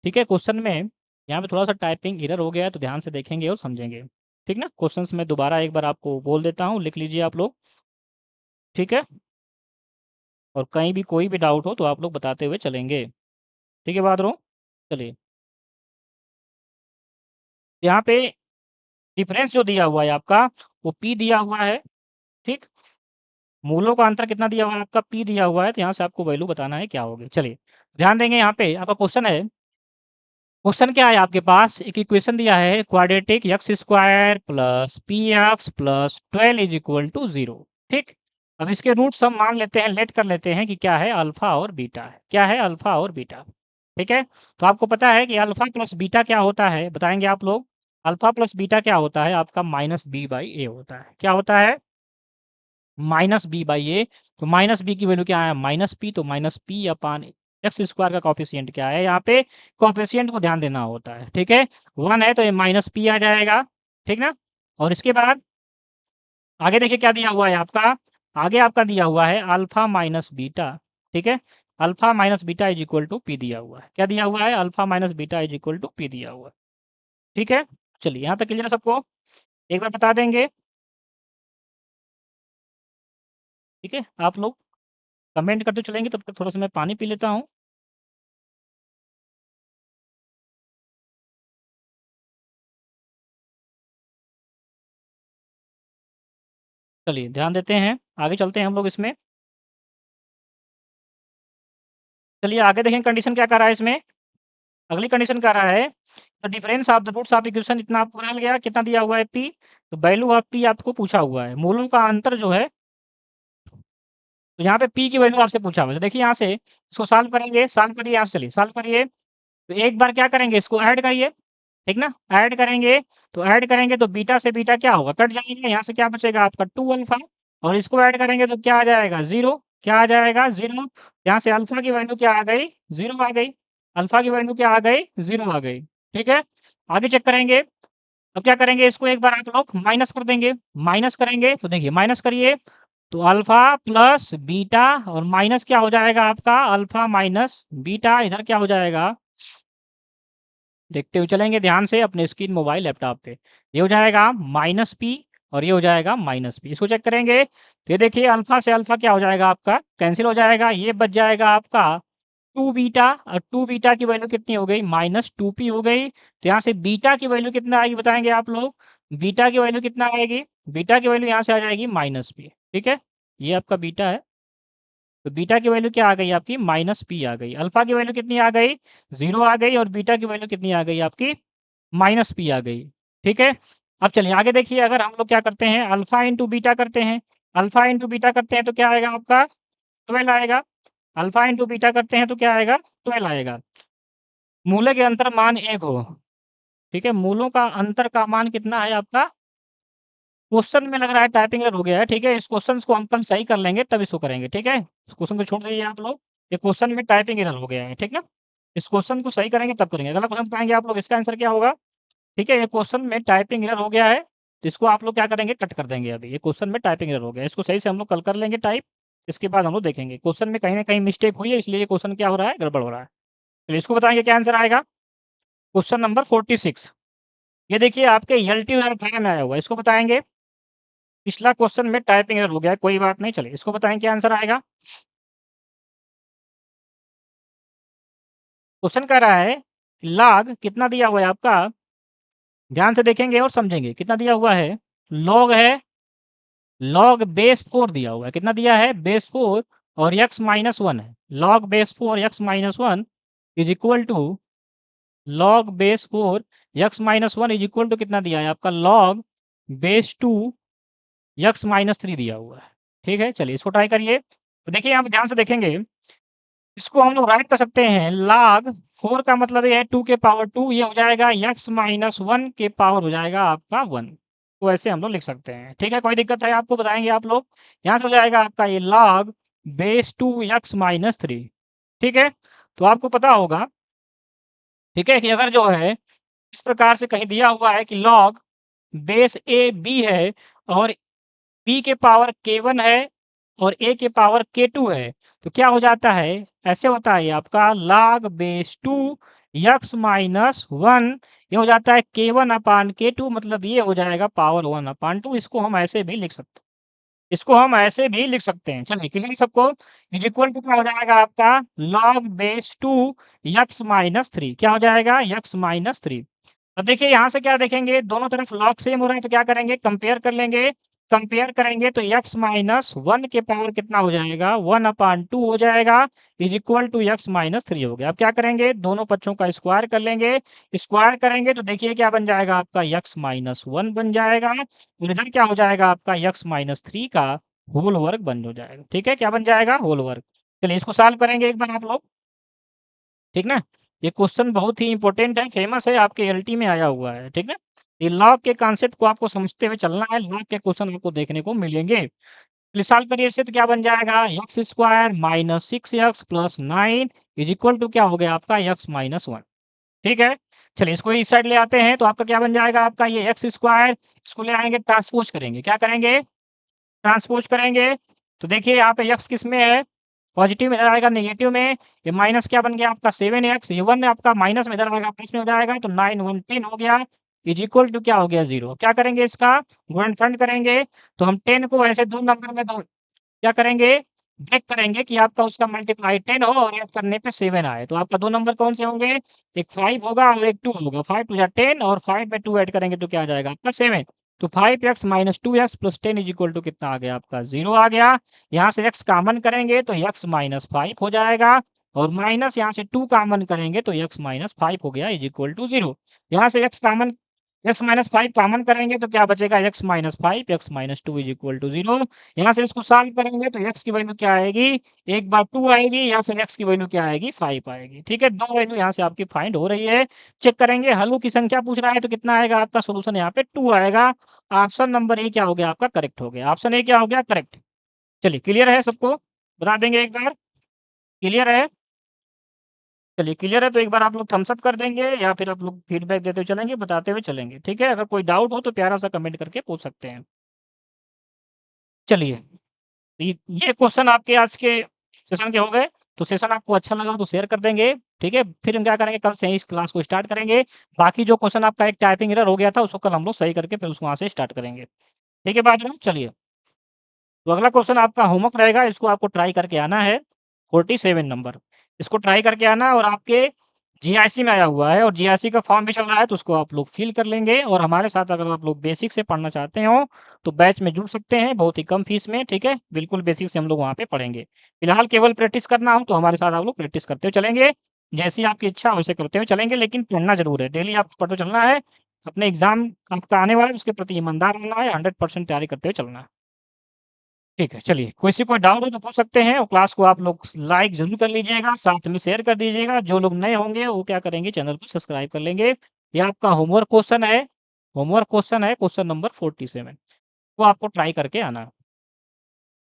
ठीक है? क्वेश्चन में यहाँ पे थोड़ा-सा टाइपिंग एरर हो गया है, तो ध्यान से देखेंगे और समझेंगे, ठीक ना? क्वेश्चंस मैं दोबारा एक बार आपको बोल देता हूँ, लिख लीजिए आप लोग, ठीक है? और कहीं भी कोई भी डाउट हो तो आप लोग बताते हुए चलेंगे, ठीक है बात रो? चलिए, यहाँ पे डिफरेंस जो दिया हुआ है आपका, वो पी दिया हुआ है, ठीक? मूलों का अंतर कितना दिया हुआ है आपका? पी दिया हुआ है, तो यहाँ से आपको वैल्यू बताना है क्या होगी। चलिए, ध्यान देंगे यहाँ पे आपका क्वेश्चन है, क्वेश्चन क्या है आपके पास? एक इक्वेशन दिया है quadratic x square plus p x plus 12 is equal to 0, ठीक? अब इसके रूट्स हम मान लेते हैं, लेट कर लेते हैं कि क्या है? अल्फा और बीटा है। क्या है? अल्फा और बीटा, ठीक है? तो आपको पता है कि अल्फा प्लस बीटा क्या होता है? बताएँगे आप लोग? अल्फा प्लस बीटा क्या होता है? आपका माइनस बी बाई ए होता है। क्या होता है? माइनस बी बाई ए, तो माइनस बी की वैल्यू क्या है? माइनस पी, तो माइनस पी अपान एक्स स्क्वायर का कोएफ़िशिएंट क्या है? यहाँ पे कोएफ़िशिएंट को ध्यान देना होता है, ठीक है? 1 है तो ये माइनस पी आ जाएगा, ठीक ना? और इसके बाद आगे देखिए क्या दिया हुआ है आपका? आगे आपका दिया हुआ है अल्फ़ा माइनस बीटा, ठीक है? Alpha minus beta is equal to p दिया हुआ है। क्या दिया हुआ है? Alpha minus beta is equal to p दिया हुआ है, ठीक है? चलिए यहाँ तक क्लियर है सबको? एक बार बता देंगे, ठीक है? आप लोग कमेंट करते चलेंगे, तब तक थोड़ा-सा मैं पानी पी लेता हूँ। चलिए, ध्यान देते हैं, आगे चलते हैं हम लोग इसमें। चलिए आगे देखें कंडीशन क्या कह रहा है इसमें? अगली कंडीशन कह रहा है the difference of the roots of equation इतना आपको मिल गया, कितना दिया हुआ है p, तो वैल्यू ऑफ p आपको पूछा हुआ है। मूलों का अंतर जो है, तो यहाँ पे p की वैल्यू आपसे पूछा हुआ है। तो देखिए यहाँ से इसको सॉल्व करेंगे, सॉल्व करिए यहाँ से, चलिए सॉल्व करिए। तो एक बार क्या करेंगे, इसको ऐड करिए, ठीक ना? ऐड करेंगे तो बीटा से बीटा क्या होगा? कट जाएगा, यहाँ से क्या बचेगा आपका 2 अल्फ़ा और इसको ऐड करेंगे तो क्या आ जाएगा? 0, क्या आ जाएगा? 0। यहाँ से अल्फ़ा की वैल्यू क्या आ गई? 0 आ गई। अल्फ़ा की वैल्यू क्या आ गई? 0 आ गई, ठीक है? आगे चेक करेंगे, अब क्या करेंगे, इसको एक बार आप लोग माइनस कर देंगे। माइनस करेंगे तो देखिए माइनस करिए, तो अल्फ़ा प्लस बीटा और माइनस क्या हो जाएगा आपका? अल्फ़ा माइनस बीटा, इधर क्या हो जाएगा? देखते हुए चलेंगे ध्यान से अपने स्क्रीन, मोबाइल, लैपटॉप पे। ये हो जाएगा माइनस पी और ये हो जाएगा माइनस पी। इसको चेक करेंगे, तो ये देखिए अल्फ़ा से अल्फ़ा क्या हो जाएगा आपका? कैंसल हो जाएगा। ये बच जाएगा आपका 2 बीटा और 2 बीटा की वैल्यू कितनी हो गई? माइनस 2 पी हो गई। तो यहाँ से बीटा की वैल्यू कितना आएगी बताएँगे आप लोग? बीटा की वैल्यू कितना आएगी? बीटा की वैल्यू यहाँ से आ जाएगी माइनस पी, ठीक है? ये आपका बीटा है। तो बीटा की वैल्यू क्या आ गई आपकी माइनस पी आ गई। अल्फा की वैल्यू कितनी आ गई 0 आ गई और बीटा की वैल्यू कितनी आ गई आपकी माइनस पी आ गई। ठीक है, अब चलिए आगे देखिए, अगर हम लोग क्या करते हैं अल्फा इंटू बीटा करते हैं, अल्फा इंटू बीटा करते हैं तो क्या आएगा आपका 12 आएगा। अल्फा इंटू बीटा करते हैं तो क्या आएगा 12 आएगा। मूले के अंतर मान 1 हो। ठीक है, मूलों का अंतर का मान कितना है आपका, क्वेश्चन में लग रहा है टाइपिंग एरर हो गया है। ठीक है, इस क्वेश्चन को हम कल सही कर लेंगे तब इसको करेंगे। ठीक है, इस क्वेश्चन को छोड़ दीजिए आप लोग, ये क्वेश्चन में टाइपिंग एरर हो गया है। ठीक है, इस क्वेश्चन को सही करेंगे तब करेंगे। अगला क्वेश्चन पाएंगे आप लोग, इसका आंसर क्या होगा। ठीक है, ये क्वेश्चन में टाइपिंग एरर हो गया है, तो इसको आप लोग क्या करेंगे कट कर देंगे। अभी ये क्वेश्चन में टाइपिंग एरर हो गया है, इसको सही से हम लोग कल कर लेंगे टाइप। इसके बाद हम लोग देखेंगे क्वेश्चन में कहीं ना कहीं मिस्टेक हुई है, इसलिए ये क्वेश्चन क्या हो रहा है गड़बड़ हो रहा है। चलिए इसको बताएंगे क्या आंसर आएगा। क्वेश्चन नंबर 46, ये देखिए आपके एलटी में आया हुआ है, इसको बताएंगे। पिछला क्वेश्चन में टाइपिंग एरर हो गया है, कोई बात नहीं, चलिए इसको बताएं क्या आंसर आएगा। क्वेश्चन कह रहा है लॉग कितना दिया हुआ है आपका, ध्यान से देखेंगे और समझेंगे कितना दिया हुआ है। लॉग है, लॉग बेस 4 दिया हुआ है, कितना दिया है बेस 4 और x माइनस 1 है। Log base 4 x minus 1 is equal to log base 4 x minus 1 is equal to कितना दिया है आपका लॉग बेस 2 x माइनस 3 दिया हुआ है। ठीक है, चलिए इसको ट्राई करिए। तो देखिए यहाँ पे ध्यान से देखेंगे, इसको हम लोग राइट कर सकते हैं log 4 का मतलब ये है 2 के पावर 2, ये हो जाएगा x माइनस 1 के पावर हो जाएगा आपका 1। तो ऐसे हम लोग लिख सकते हैं। ठीक है, कोई दिक्कत है आपको बताएंगे आप लोग। यहाँ से हो जाएगा आपका ये log बेस 2 x माइनस 3। ठीक है, तो आपको पता होगा, ठीक है, कि अगर जो है इस प्रकार से कहीं दिया हुआ है कि log बेस ए बी है और बी के पावर k1 है और ए के पावर k2 है, तो क्या हो जाता है, ऐसे होता है ये आपका log बेस 2 x माइनस 1, ये हो जाता है k1 अपान k2, मतलब ये हो जाएगा पावर 1 अपान 2। इसको हम ऐसे भी लिख सकते हैं, इसको हम ऐसे भी लिख सकते हैं। चलिए क्लियर सबको। इज इक्वल टू क्या हो जाएगा आपका log बेस 2 x माइनस 3, क्या हो जाएगा x माइनस 3। अब देखिए यहाँ से क्या देखेंगे, दोनों तरफ लॉग सेम हो रहा है, तो क्या करेंगे कंपेयर कर लेंगे। कंपेयर करेंगे तो x माइनस 1 के पावर कितना हो जाएगा 1 अपान 2 हो जाएगा, is equal to x minus 3 हो गया। अब क्या करेंगे दोनों पक्षों का स्क्वायर कर लेंगे। स्क्वायर करेंगे तो देखिए क्या बन जाएगा आपका x माइनस 1 बन जाएगा, और इधर क्या हो जाएगा आपका x माइनस 3 का होल वर्ग बन हो जाएगा। ठीक है, क्या बन जाएगा होल वर्ग। चलिए इसको सॉल्व करेंगे एक बार आप लोग, ठीक ना। ये क्वेश्चन बहुत ही इंपॉर्टेंट है, फेमस है, आपके एलटी में आया हुआ है। ठीक है, ये लॉग के कॉन्सेप्ट को आपको समझते हुए चलना है, लॉग के क्वेश्चन आपको देखने को मिलेंगे। चलिए सॉल्व करिए इससे, तो क्या बन जाएगा x square minus 6x plus 9 is equal to क्या हो गया आपका x माइनस 1। ठीक है, चलिए इसको इस साइड ले आते हैं, तो आपका क्या बन जाएगा आपका ये एक्स स्क्वायर, इसको ले आएंगे ट्रांसपोज करेंगे, क्या करेंगे ट्रांसपोज करेंगे। तो देखिए यहाँ पे x किस में है, पॉजिटिव में इधर आएगा नेगेटिव में, ये माइनस क्या बन गया आपका 7x, ये 1 आपका माइनस में इधर आएगा प्लस में हो जाएगा, तो 9 1 10 हो गया, इज इक्वल टू क्या हो गया 0। क्या करेंगे इसका गुणनखंड करेंगे, तो हम 10 को ऐसे दो नंबर में दो क्या करेंगे ब्रेक करेंगे कि आपका उसका मल्टीप्लाई 10 हो और ऐड करने पे 7 आए। तो आपका दो नंबर कौन से होंगे, एक 5 होगा और एक 2 होगा, 5 टू जा 10 और 5 में 2 ऐड करेंगे तो क्या आ जाएगा आपका 7। तो 5x minus 2x plus 10 is equal to कितना आ गया आपका 0 आ गया। यहाँ से x कॉमन करेंगे तो x माइनस 5 हो जाएगा, और माइनस यहाँ से 2 कॉमन करेंगे तो x माइनस 5 हो गया इज इक्वल टू 0। यहाँ से x माइनस 5 कॉमन करेंगे तो क्या बचेगा x minus 5, x minus 2 is equal to 0। यहाँ से इसको सॉल्व करेंगे तो x की वैल्यू क्या आएगी, एक बार 2 आएगी या फिर x की वैल्यू क्या आएगी 5 आएगी। ठीक है, दो वैल्यू यहाँ से आपकी फाइंड हो रही है। चेक करेंगे हलों की संख्या पूछ रहा है तो कितना आएगा आपका सोल्यूशन यहाँ पे 2 आएगा। ऑप्शन नंबर ए क्या हो गया आपका करेक्ट हो गया, ऑप्शन ए क्या हो गया करेक्ट। चलिए क्लियर है सबको, बता देंगे एक बार, क्लियर है। चलिए क्लियर है तो एक बार आप लोग थम्स अप कर देंगे या फिर आप लोग फीडबैक देते हुए चलेंगे, बताते हुए चलेंगे। ठीक है, अगर कोई डाउट हो तो प्यारा सा कमेंट करके पूछ सकते हैं। चलिए, ये क्वेश्चन आपके आज के सेशन के हो गए। तो सेशन आपको अच्छा लगा तो शेयर कर देंगे। ठीक है, फिर हम क्या करेंगे कल से ही इस क्लास को स्टार्ट करेंगे। बाकी जो क्वेश्चन आपका एक टाइपिंग एरर हो गया था उसको कल हम लोग सही करके फिर उसको वहाँ से स्टार्ट करेंगे। ठीक है बात, चलिए तो अगला क्वेश्चन आपका होमवर्क रहेगा, इसको आपको ट्राई करके आना है 47 नंबर। इसको ट्राई करके आना और आपके जीआईसी में आया हुआ है और जीआईसी का फॉर्म भी चल रहा है, तो उसको आप लोग फिल कर लेंगे और हमारे साथ अगर आप लोग बेसिक से पढ़ना चाहते हो, तो बैच में जुड़ सकते हैं बहुत ही कम फीस में, ठीक है? बिल्कुल बेसिक से हम लोग वहाँ पे पढ़ेंगे। फिलहाल केवल प्रैक्टिस करना हो, तो हमारे साथ आप लोग प्रैक्टिस करते हुए चलेंगे। जैसी आपकी इच्छा वैसे करते हुए चलेंगे, लेकिन पढ़ना ज़रूर है। डेली आपको पढ़ते चलना है। अपने एग्ज़ाम आपका आने वाला है, उसके प्रति ईमानदार रहना है, 100% तैयारी करते हुए चलना है। ठीक है, चलिए किसी को डाउट हो तो पूछ सकते हैं और क्लास को आप लोग लाइक ज़रूर कर लीजिएगा, साथ में शेयर कर दीजिएगा। जो लोग नए होंगे वो क्या करेंगे, चैनल को सब्सक्राइब कर लेंगे। ये आपका होमवर्क क्वेश्चन है क्वेश्चन नंबर 47 वो आपको ट्राई करके आना है।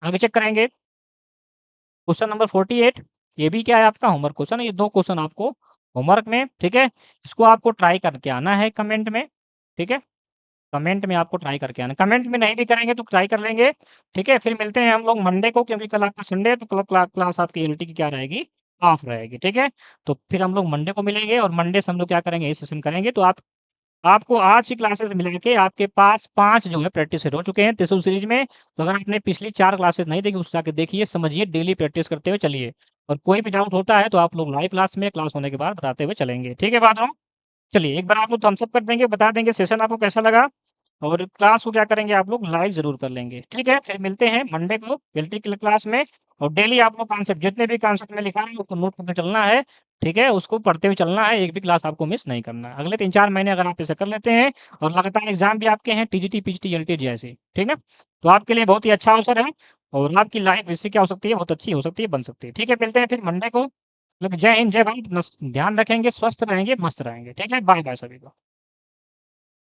आगे चेक करेंगे क्वेश्चन नंबर 48 ये भी क्या है आपका होमवर्क क्वेश्चन है। ये 2 क्वेश्चन आपको होमवर्क में, ठीक है? इसको आपको ट्राई करके आना है कमेंट में, ठीक है? कमेंट में आपको ट्राई करके आना। कमेंट में नहीं भी करेंगे तो ट्राई कर लेंगे, ठीक है? फिर मिलते हैं हम लोग मंडे को क्योंकि कल आपका संडे है तो कल क्लास आपकी एलटी की क्या रहेगी? ऑफ रहेगी, ठीक है? तो फिर हम लोग मंडे को मिलेंगे और मंडे से हम लोग क्या करेंगे, ये सेशन करेंगे। तो आपको आज की क्लासेस मिला के आपके पास 5 जो है प्रैक्टिस सेट हो चुके हैं त्रिशूल सीरीज में। तो अगर आपने पिछली 4 क्लासेस नहीं देखी, उसको जाके देखिए, समझिए, डेली प्रैक्टिस करते हुए चलिए। और कोई भी डाउट होता है तो आप लोग लाइव क्लास में क्लास होने के बाद बताते हुए चलेंगे। ठीक है बात? चलिए, एक बार आप लोग थम्स अप कर देंगे, बता देंगे सेशन आपको कैसा लगा और क्लास को क्या करेंगे आप लोग लाइव ज़रूर कर लेंगे, ठीक है? फिर मिलते हैं मंडे को एलटी की क्लास में और डेली आप लोग कॉन्सेप्ट जितने भी कॉन्सेप्ट में लिखा है उसको नोट करके चलना है, ठीक है? उसको पढ़ते हुए चलना है, एक भी क्लास आपको मिस नहीं करना है। अगले 3-4 महीने अगर आप इसे कर लेते हैं और लगातार एग्ज़ाम भी आपके हैं टीजीटी, पीजीटी, एलटी जैसे, ठीक है? तो आपके लिए बहुत ही अच्छा अवसर है और आपकी लाइफ़ इससे क्या हो सकती है, बहुत अच्छी हो सकती है, बन सकती है। ठीक है, मिलते हैं फिर मंडे को। जय हिंद, जय भारत, ध्यान रखेंगे, स्वस्थ रहेंगे, मस्त रहेंगे। ठीक है? बाय-बाय सभी को।